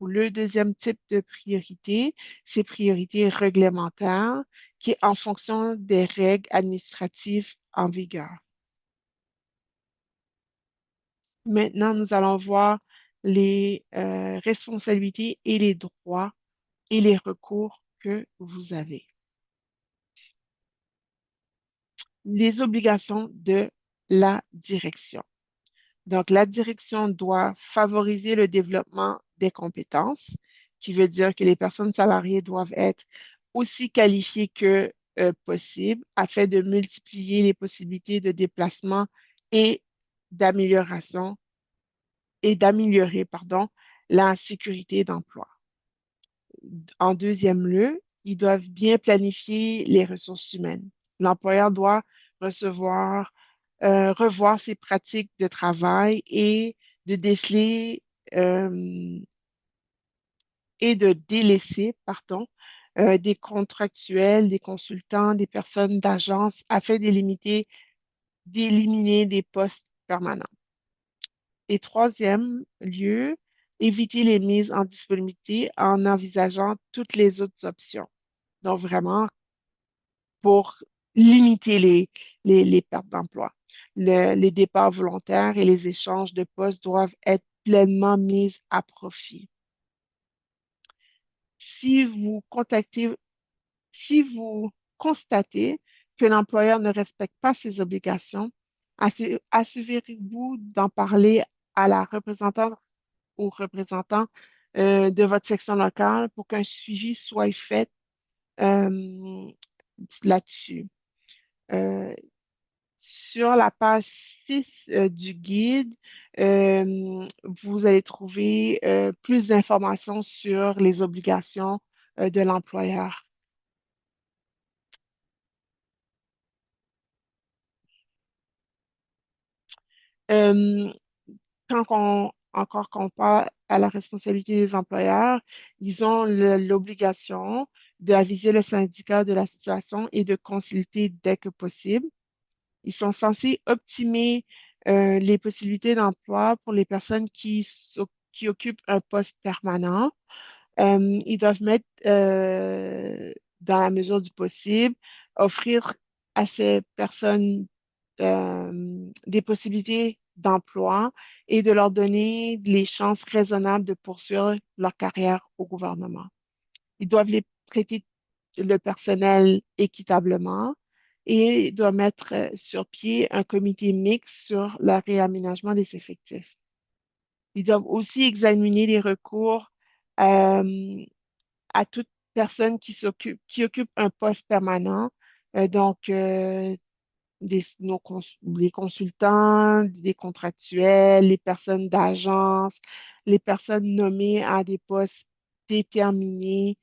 ou le deuxième type de priorité, c'est priorité réglementaire qui est en fonction des règles administratives en vigueur. Maintenant, nous allons voir les responsabilités et les droits et les recours que vous avez. Les obligations de la direction. Donc, la direction doit favoriser le développement des compétences, qui veut dire que les personnes salariées doivent être aussi qualifiées que possible afin de multiplier les possibilités de déplacement et d'amélioration et d'améliorer, pardon, la sécurité d'emploi. En deuxième lieu, ils doivent bien planifier les ressources humaines. L'employeur doit recevoir, revoir ses pratiques de travail et de déceler euh, et de délaisser, pardon, des contractuels, des consultants, des personnes d'agence afin d'éliminer des postes permanents. Et troisième lieu, éviter les mises en disponibilité en envisageant toutes les autres options. Donc, vraiment, pour limiter les pertes d'emploi. Les départs volontaires et les échanges de postes doivent être pleinement mis à profit. Si vous contactez, si vous constatez que l'employeur ne respecte pas ses obligations, assurez-vous d'en parler à la représentante ou représentant de votre section locale pour qu'un suivi soit fait euh, là-dessus. Euh, Sur la page 6 du guide, vous allez trouver plus d'informations sur les obligations de l'employeur. Euh, Encore qu'on parle à la responsabilité des employeurs, ils ont l'obligation d'aviser le syndicat de la situation et de consulter dès que possible. Ils sont censés optimer les possibilités d'emploi pour les personnes qui occupent un poste permanent. Ils doivent mettre, dans la mesure du possible, offrir à ces personnes des possibilités d'emploi et de leur donner les chances raisonnables de poursuivre leur carrière au gouvernement. Ils doivent les traiter le personnel équitablement et doivent mettre sur pied un comité mixte sur le réaménagement des effectifs. Ils doivent aussi examiner les recours euh, à toute personne qui occupe un poste permanent, donc les consultants, des contractuels, les personnes d'agence, les personnes nommées à des postes déterminés,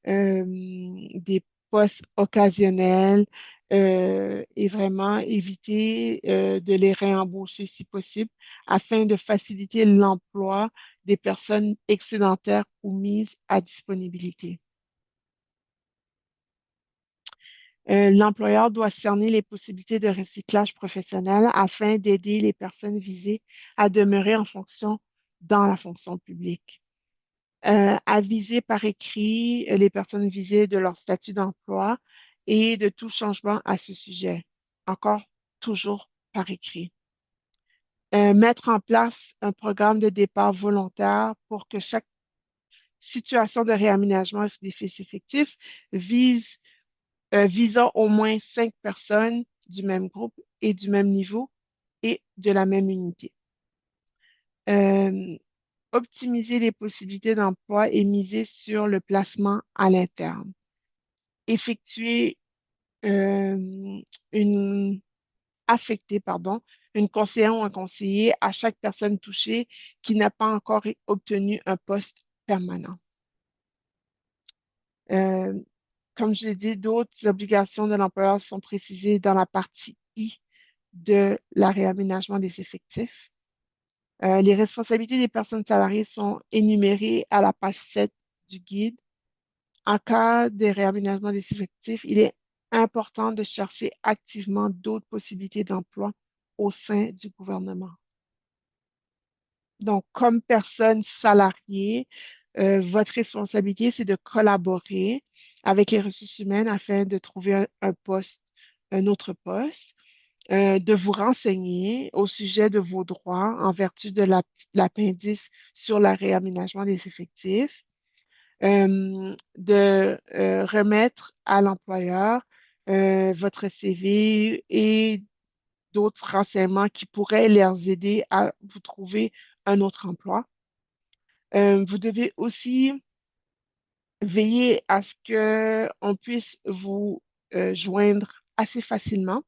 des postes occasionnels, et vraiment éviter de les réembaucher si possible afin de faciliter l'emploi des personnes excédentaires ou mises à disponibilité. L'employeur doit cerner les possibilités de recyclage professionnel afin d'aider les personnes visées à demeurer en fonction dans la fonction publique. Aviser par écrit les personnes visées de leur statut d'emploi et de tout changement à ce sujet. Encore toujours par écrit. Mettre en place un programme de départ volontaire pour que chaque situation de réaménagement des effectifs vise visant au moins 5 personnes du même groupe et du même niveau et de la même unité. Euh, Optimiser les possibilités d'emploi et miser sur le placement à l'interne. Effectuer euh, une affecter, pardon, une conseillère ou un conseiller à chaque personne touchée qui n'a pas encore obtenu un poste permanent. Euh, Comme je l'ai dit, d'autres obligations de l'employeur sont précisées dans la partie I de la réaménagement des effectifs. Les responsabilités des personnes salariées sont énumérées à la page 7 du guide. En cas de réaménagement des effectifs, il est important de chercher activement d'autres possibilités d'emploi au sein du gouvernement. Donc, comme personne salariée, votre responsabilité, c'est de collaborer avec les ressources humaines afin de trouver un poste, un autre poste, de vous renseigner au sujet de vos droits en vertu de l'appendice sur le réaménagement des effectifs, de remettre à l'employeur votre CV et d'autres renseignements qui pourraient les aider à vous trouver un autre emploi. Vous devez aussi veiller à ce que on puisse vous joindre assez facilement.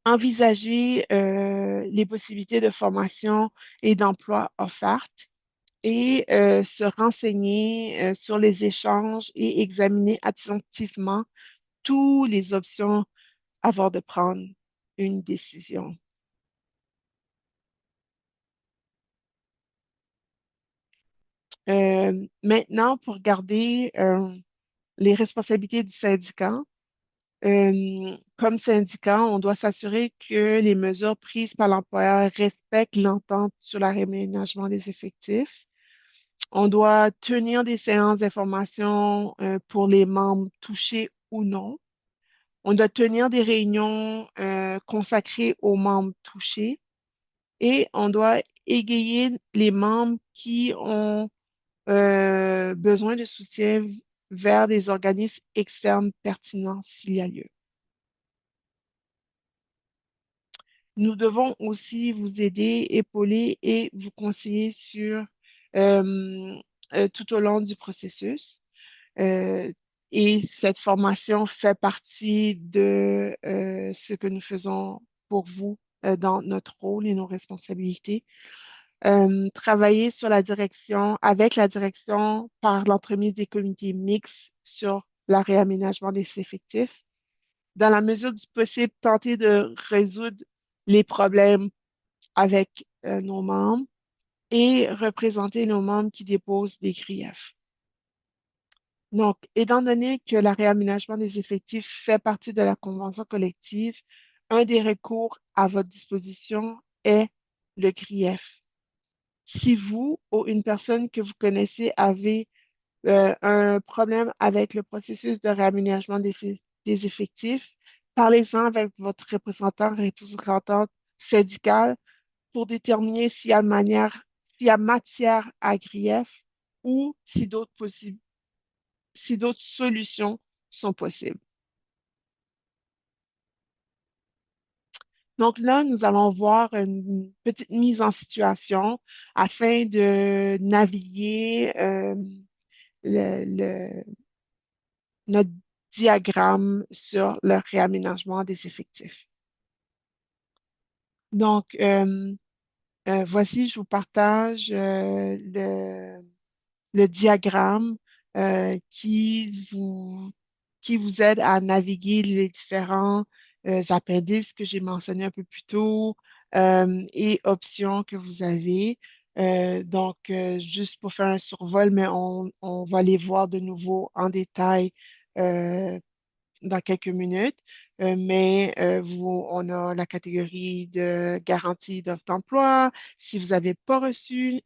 Envisager les possibilités de formation et d'emploi offertes et se renseigner sur les échanges et examiner attentivement toutes les options avant de prendre une décision. Maintenant, pour garder les responsabilités du syndicat, comme syndicat, on doit s'assurer que les mesures prises par l'employeur respectent l'entente sur le réaménagement des effectifs. On doit tenir des séances d'information pour les membres touchés ou non. On doit tenir des réunions consacrées aux membres touchés et on doit égayer les membres qui ont besoin de soutien vers des organismes externes pertinents s'il y a lieu. Nous devons aussi vous aider, épauler et vous conseiller euh, tout au long du processus. Euh, et cette formation fait partie de ce que nous faisons pour vous dans notre rôle et nos responsabilités. Travailler sur la direction, avec la direction par l'entremise des comités mixtes sur le réaménagement des effectifs. Dans la mesure du possible, tenter de résoudre les problèmes avec nos membres et représenter nos membres qui déposent des griefs. Donc, étant donné que le réaménagement des effectifs fait partie de la convention collective, un des recours à votre disposition est le grief. Si vous ou une personne que vous connaissez avez un problème avec le processus de réaménagement des effectifs, parlez-en avec votre représentant, représentante syndicale pour déterminer s'il y a matière à grief ou si d'autres solutions sont possibles. Donc là, nous allons voir une petite mise en situation afin de naviguer le, notre diagramme sur le réaménagement des effectifs. Donc, voici, je vous partage le diagramme qui vous aide à naviguer les différents appendices que j'ai mentionnés un peu plus tôt et options que vous avez. Donc, juste pour faire un survol, mais on va les voir de nouveau en détail euh, dans quelques minutes. On a la catégorie de garantie d'offre d'emploi. Si vous n'avez pas reçu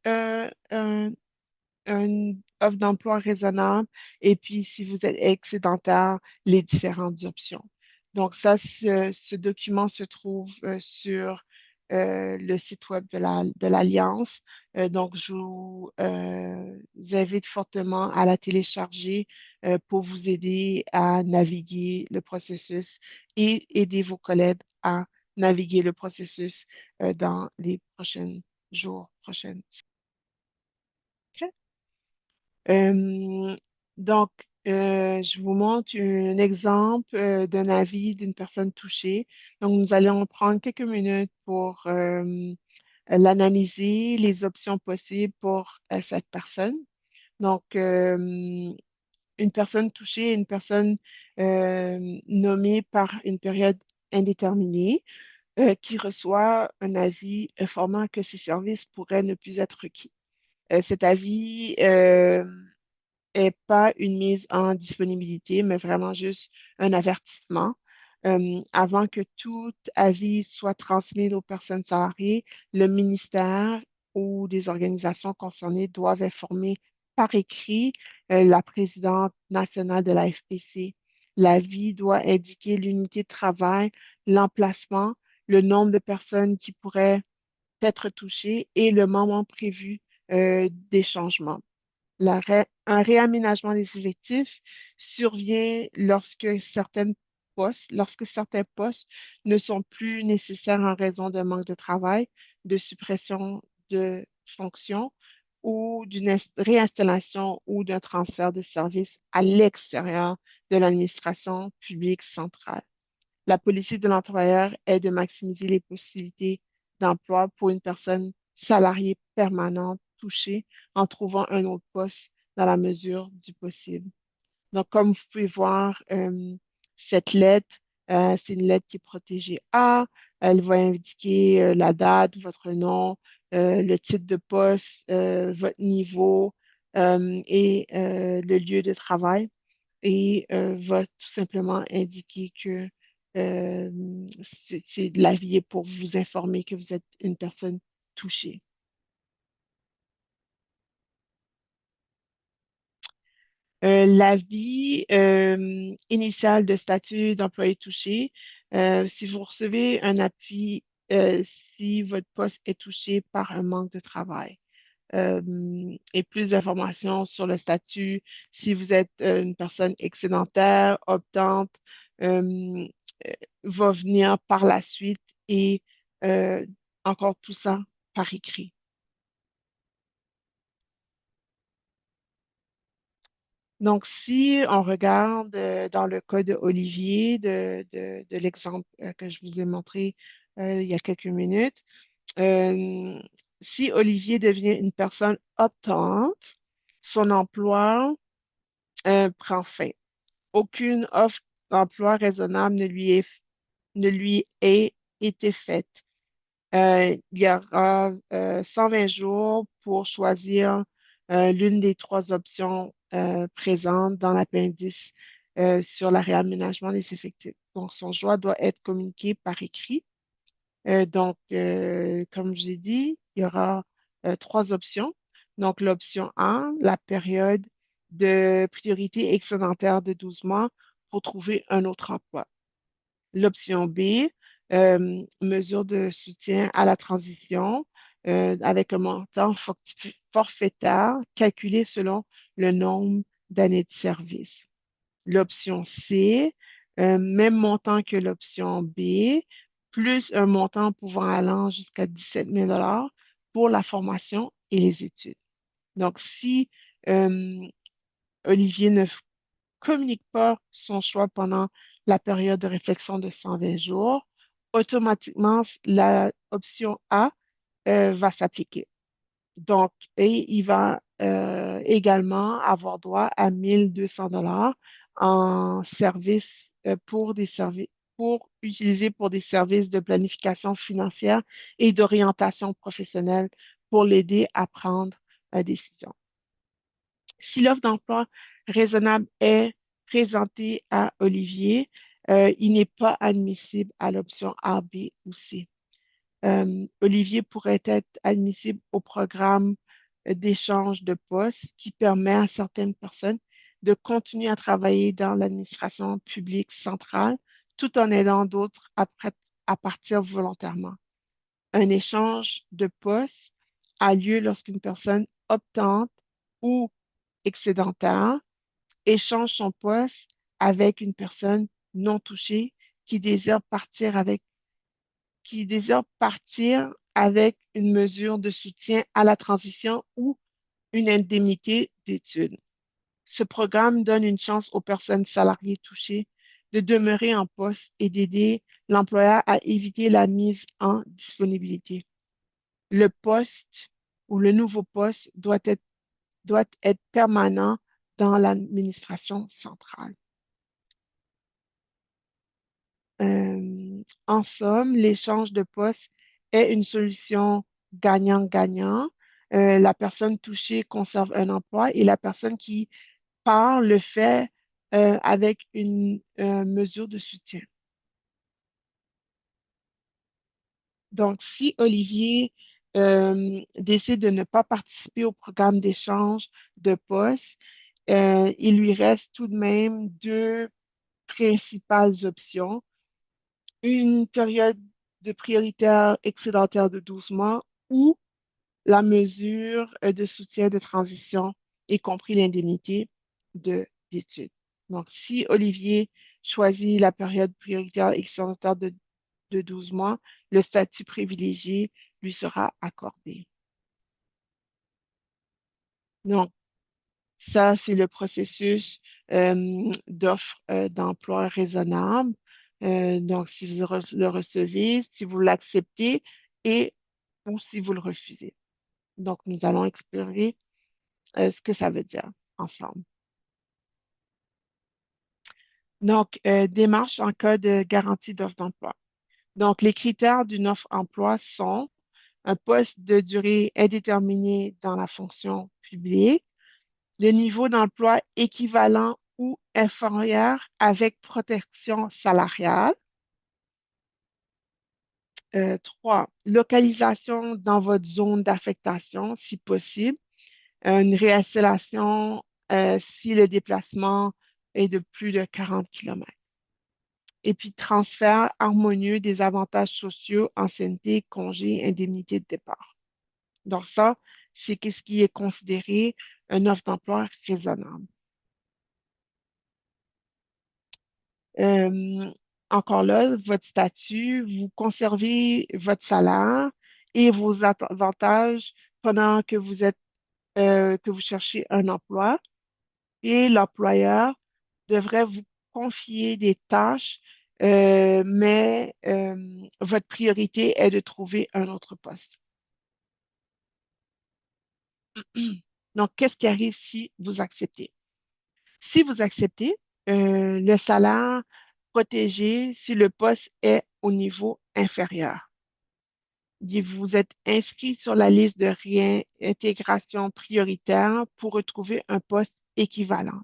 une offre d'emploi raisonnable et puis si vous êtes excédentaire, les différentes options. Donc ça, ce document se trouve sur le site web de l'Alliance. Donc, vous invite fortement à la télécharger pour vous aider à naviguer le processus et aider vos collègues à naviguer le processus dans les prochains jours, prochaines. Euh, donc, je vous montre un exemple d'un avis d'une personne touchée. Donc, nous allons prendre quelques minutes pour l'analyser, les options possibles pour cette personne. Donc, une personne touchée est une personne nommée par une période indéterminée qui reçoit un avis informant que ses services pourraient ne plus être requis. Cet avis est pas une mise en disponibilité, mais vraiment juste un avertissement. Avant que tout avis soit transmis aux personnes salariées, le ministère ou des organisations concernées doivent informer par écrit la présidente nationale de la FPC. L'avis doit indiquer l'unité de travail, l'emplacement, le nombre de personnes qui pourraient être touchées et le moment prévu des changements. Un réaménagement des effectifs survient lorsque certains postes ne sont plus nécessaires en raison d'un manque de travail, de suppression de fonctions ou d'une réinstallation ou d'un transfert de services à l'extérieur de l'administration publique centrale. La politique de l'employeur est de maximiser les possibilités d'emploi pour une personne salariée permanente touchée en trouvant un autre poste dans la mesure du possible. Donc, comme vous pouvez voir, cette lettre, c'est une lettre qui est protégée A. Elle va indiquer la date, votre nom, le titre de poste, votre niveau et le lieu de travail et va tout simplement indiquer que c'est de l'avis pour vous informer que vous êtes une personne touchée. L'avis initial de statut d'employé touché, si vous recevez un appui, euh, si votre poste est touché par un manque de travail. Et plus d'informations sur le statut, si vous êtes une personne excédentaire, optante, euh, euh, va venir par la suite et euh, encore tout ça par écrit. Donc, si on regarde dans le cas de Olivier, de l'exemple que je vous ai montré il y a quelques minutes, euh, si Olivier devient une personne optante, son emploi prend fin. Aucune offre d'emploi raisonnable ne lui est été faite. Il y aura 120 jours pour choisir l'une des trois options présentes dans l'appendice sur la réaménagement des effectifs. Donc, son choix doit être communiqué par écrit. Comme j'ai dit, il y aura trois options. Donc, l'option A, la période de priorité excédentaire de 12 mois pour trouver un autre emploi. L'option B, mesure de soutien à la transition avec un montant forfaitaire calculé selon le nombre d'années de service. L'option C, même montant que l'option B, plus un montant pouvant aller jusqu'à 17 000 pour la formation et les études. Donc, si euh, Olivier ne communique pas son choix pendant la période de réflexion de 120 jours, automatiquement, la option A va s'appliquer. Donc, et il va également avoir droit à 1 200 $ en services pour des services pour utiliser pour des services de planification financière et d'orientation professionnelle pour l'aider à prendre une décision. Si l'offre d'emploi raisonnable est présentée à Olivier, il n'est pas admissible à l'option A, B ou C. Olivier pourrait être admissible au programme d'échange de postes qui permet à certaines personnes de continuer à travailler dans l'administration publique centrale tout en aidant d'autres à partir volontairement. Un échange de postes a lieu lorsqu'une personne optante ou excédentaire échange son poste avec une personne non touchée qui désire partir avec qui désire partir avec une mesure de soutien à la transition ou une indemnité d'études. Ce programme donne une chance aux personnes salariées touchées de demeurer en poste et d'aider l'employeur à éviter la mise en disponibilité. Le poste ou le nouveau poste doit être permanent dans l'administration centrale. En somme, l'échange de postes est une solution gagnant-gagnant. La personne touchée conserve un emploi et la personne qui part le fait avec une mesure de soutien. Donc, si Olivier décide de ne pas participer au programme d'échange de postes, il lui reste tout de même deux principales options. Une période de prioritaire excédentaire de 12 mois ou la mesure de soutien de transition, y compris l'indemnité d'études. Donc, si Olivier choisit la période prioritaire excédentaire de 12 mois, le statut privilégié lui sera accordé. Donc, ça, c'est le processus d'offre d'emploi raisonnable. Donc, si vous le recevez, si vous l'acceptez et ou si vous le refusez. Donc, nous allons explorer ce que ça veut dire ensemble. Donc, démarche en cas de garantie d'offre d'emploi. Donc, les critères d'une offre emploi sont un poste de durée indéterminée dans la fonction publique, le niveau d'emploi équivalent ou inférieur avec protection salariale. 3, localisation dans votre zone d'affectation, si possible. Une réinstallation si le déplacement est de plus de 40 km. Et puis, transfert harmonieux des avantages sociaux, ancienneté, congés, indemnité de départ. Donc, ça, c'est ce qui est considéré une offre d'emploi raisonnable. Euh, Encore là, votre statut, vous conservez votre salaire et vos avantages pendant que que vous cherchez un emploi et l'employeur devrait vous confier des tâches, mais votre priorité est de trouver un autre poste. Donc, qu'est-ce qui arrive si vous acceptez? Si vous acceptez, le salaire protégé si le poste est au niveau inférieur. Vous êtes inscrit sur la liste de réintégration prioritaire pour retrouver un poste équivalent.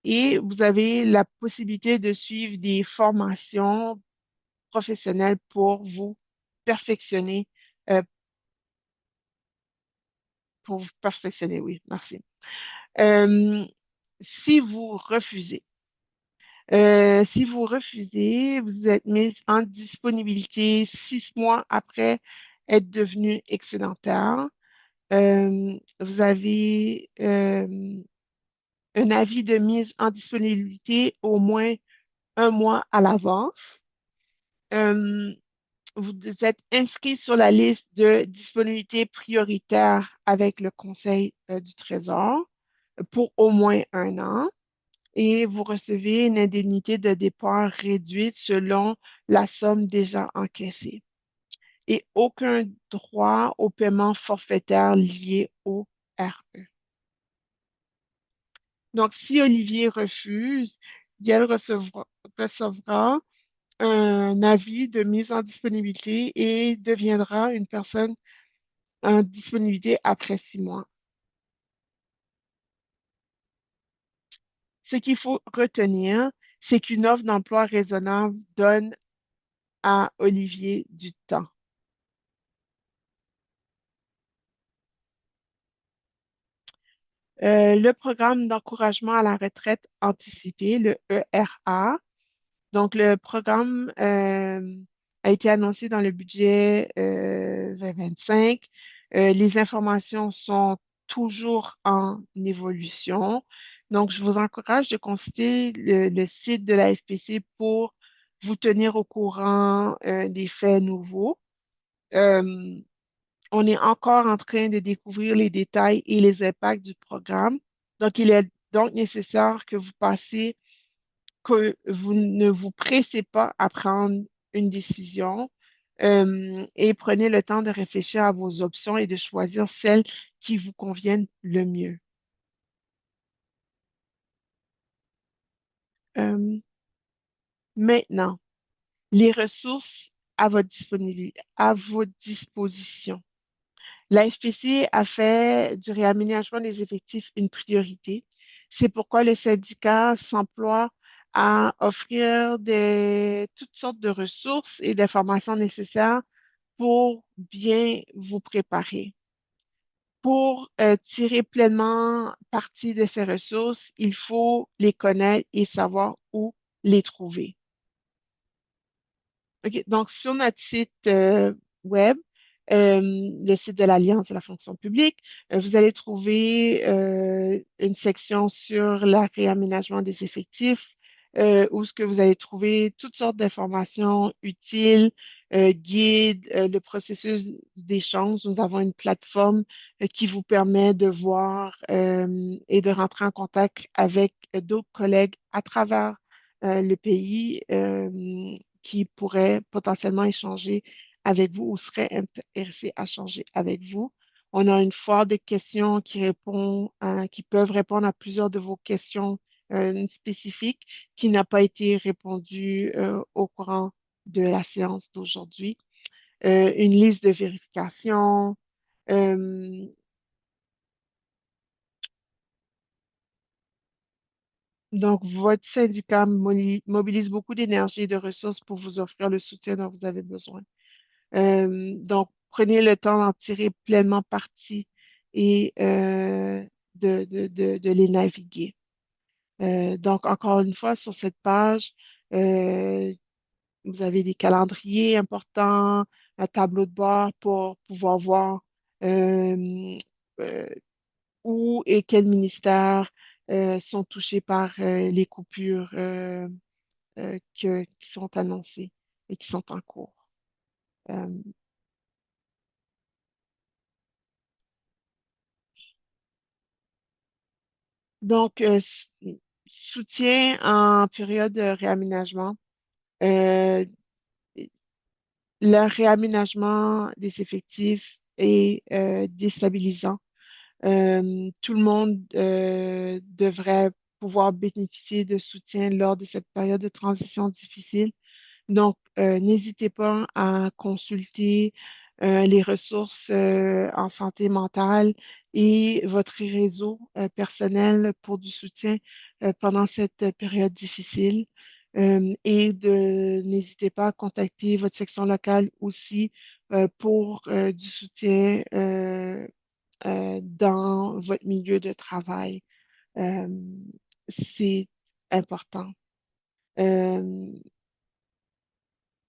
Et vous avez la possibilité de suivre des formations professionnelles pour vous perfectionner, euh, oui, merci. Euh, si vous refusez, vous êtes mis en disponibilité 6 mois après être devenu excédentaire. Vous avez un avis de mise en disponibilité au moins un mois à l'avance. Euh, vous êtes inscrit sur la liste de disponibilité prioritaire avec le Conseil du Trésor pour au moins un an et vous recevez une indemnité de départ réduite selon la somme déjà encaissée et aucun droit au paiement forfaitaire lié au RE. Donc, si Olivier refuse, Yael recevra un avis de mise en disponibilité et deviendra une personne en disponibilité après 6 mois. Ce qu'il faut retenir, c'est qu'une offre d'emploi raisonnable donne à Olivier du temps. Le programme d'encouragement à la retraite anticipée, le ERA. Donc, le programme a été annoncé dans le budget 2025. Les informations sont toujours en évolution. Donc, je vous encourage de consulter le site de la FPC pour vous tenir au courant des faits nouveaux. Euh, on est encore en train de découvrir les détails et les impacts du programme. Donc, il est donc nécessaire que vous ne vous pressez pas à prendre une décision et prenez le temps de réfléchir à vos options et de choisir celles qui vous conviennent le mieux. Euh, Maintenant, les ressources à votre disposition. La FPC a fait du réaménagement des effectifs une priorité. C'est pourquoi le syndicat s'emploie à offrir toutes sortes de ressources et d'informations nécessaires pour bien vous préparer. Pour tirer pleinement parti de ces ressources, il faut les connaître et savoir où les trouver. OK, donc, sur notre site web, le site de l'Alliance de la fonction publique, vous allez trouver une section sur le réaménagement des effectifs, où ce que vous allez trouver toutes sortes d'informations utiles, guides, le processus d'échange. Nous avons une plateforme qui vous permet de voir et de rentrer en contact avec d'autres collègues à travers le pays. Qui pourraient potentiellement échanger avec vous ou seraient intéressés à changer avec vous. On a une foire de questions qui peuvent répondre à plusieurs de vos questions spécifiques qui n'a pas été répondu au courant de la séance d'aujourd'hui. Une liste de vérification. euh, donc, votre syndicat mobilise beaucoup d'énergie et de ressources pour vous offrir le soutien dont vous avez besoin. Donc, prenez le temps d'en tirer pleinement parti et de les naviguer. Donc, encore une fois, sur cette page, euh, vous avez des calendriers importants, un tableau de bord pour pouvoir voir euh, euh, où et quels ministères sont touchés par les coupures qui sont annoncées et qui sont en cours. Euh, Donc, soutien en période de réaménagement. Euh, le réaménagement des effectifs est déstabilisant. Tout le monde devrait pouvoir bénéficier de soutien lors de cette période de transition difficile. Donc, n'hésitez pas à consulter les ressources en santé mentale et votre réseau personnel pour du soutien pendant cette période difficile. N'hésitez pas à contacter votre section locale aussi pour du soutien dans votre milieu de travail. Euh, c'est important. Euh,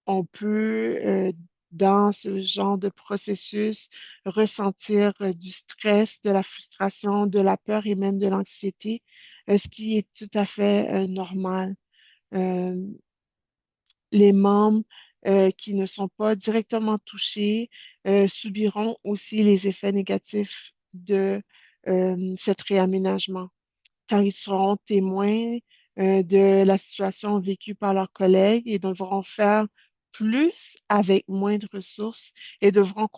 on peut, dans ce genre de processus, ressentir du stress, de la frustration, de la peur et même de l'anxiété, ce qui est tout à fait normal. Euh, les membres qui ne sont pas directement touchés subiront aussi les effets négatifs de cet réaménagement, car ils seront témoins de la situation vécue par leurs collègues et devront faire plus avec moins de ressources et devront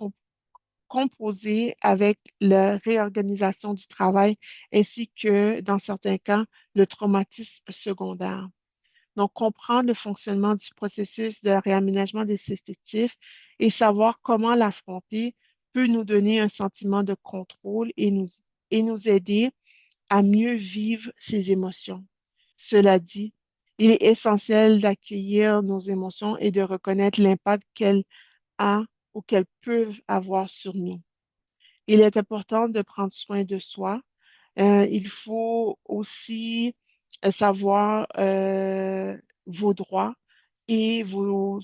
composer avec la réorganisation du travail ainsi que, dans certains cas, le traumatisme secondaire. Donc, comprendre le fonctionnement du processus de réaménagement des effectifs et savoir comment l'affronter peut nous donner un sentiment de contrôle et nous aider à mieux vivre ses émotions. Cela dit, il est essentiel d'accueillir nos émotions et de reconnaître l'impact qu'elles ont ou qu'elles peuvent avoir sur nous. Il est important de prendre soin de soi. Il faut aussi savoir vos droits et vos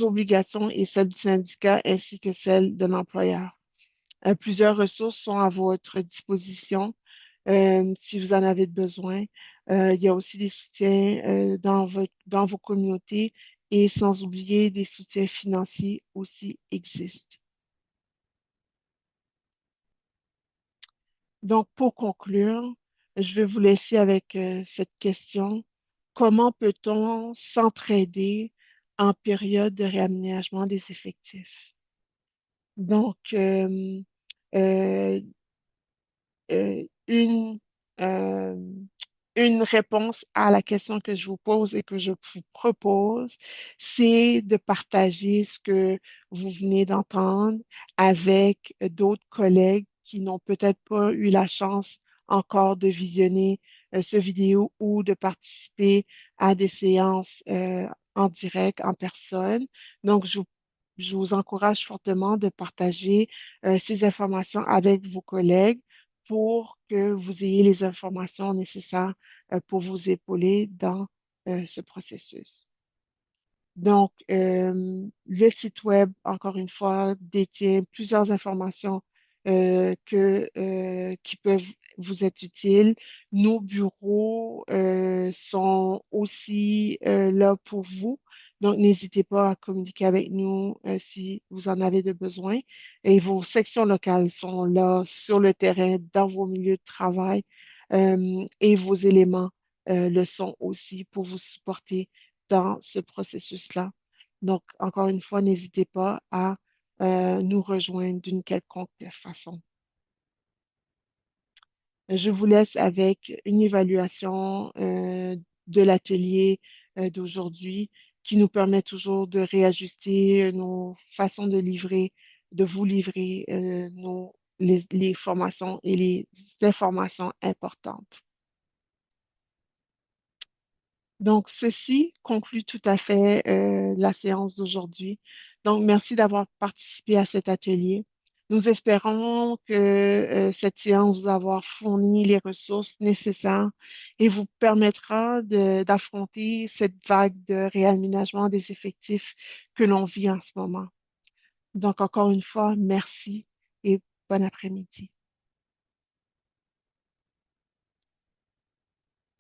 obligations et celles du syndicat ainsi que celles de l'employeur. Plusieurs ressources sont à votre disposition si vous en avez besoin. Il y a aussi des soutiens dans vos communautés et sans oublier des soutiens financiers aussi existent. Donc, pour conclure, je vais vous laisser avec cette question. Comment peut-on s'entraider en période de réaménagement des effectifs? Donc, euh, euh, une, euh, une réponse à la question que je vous pose et que je vous propose, c'est de partager ce que vous venez d'entendre avec d'autres collègues qui n'ont peut-être pas eu la chance encore de visionner ce vidéo ou de participer à des séances en direct, en personne. Donc, je vous encourage fortement de partager ces informations avec vos collègues pour que vous ayez les informations nécessaires pour vous épauler dans ce processus. Donc, le site web, encore une fois, détient plusieurs informations qui peuvent vous être utiles. Nos bureaux sont aussi là pour vous. Donc, n'hésitez pas à communiquer avec nous si vous en avez de besoin. Et vos sections locales sont là sur le terrain, dans vos milieux de travail, et vos éléments le sont aussi pour vous supporter dans ce processus-là. Donc, encore une fois, n'hésitez pas à nous rejoindre d'une quelconque façon. Je vous laisse avec une évaluation de l'atelier d'aujourd'hui qui nous permet toujours de réajuster nos façons de livrer, de vous livrer les formations et les informations importantes. Donc, ceci conclut tout à fait la séance d'aujourd'hui. Donc, merci d'avoir participé à cet atelier. Nous espérons que cette séance vous avoir fourni les ressources nécessaires et vous permettra d'affronter cette vague de réaménagement des effectifs que l'on vit en ce moment. Donc, encore une fois, merci et bon après-midi.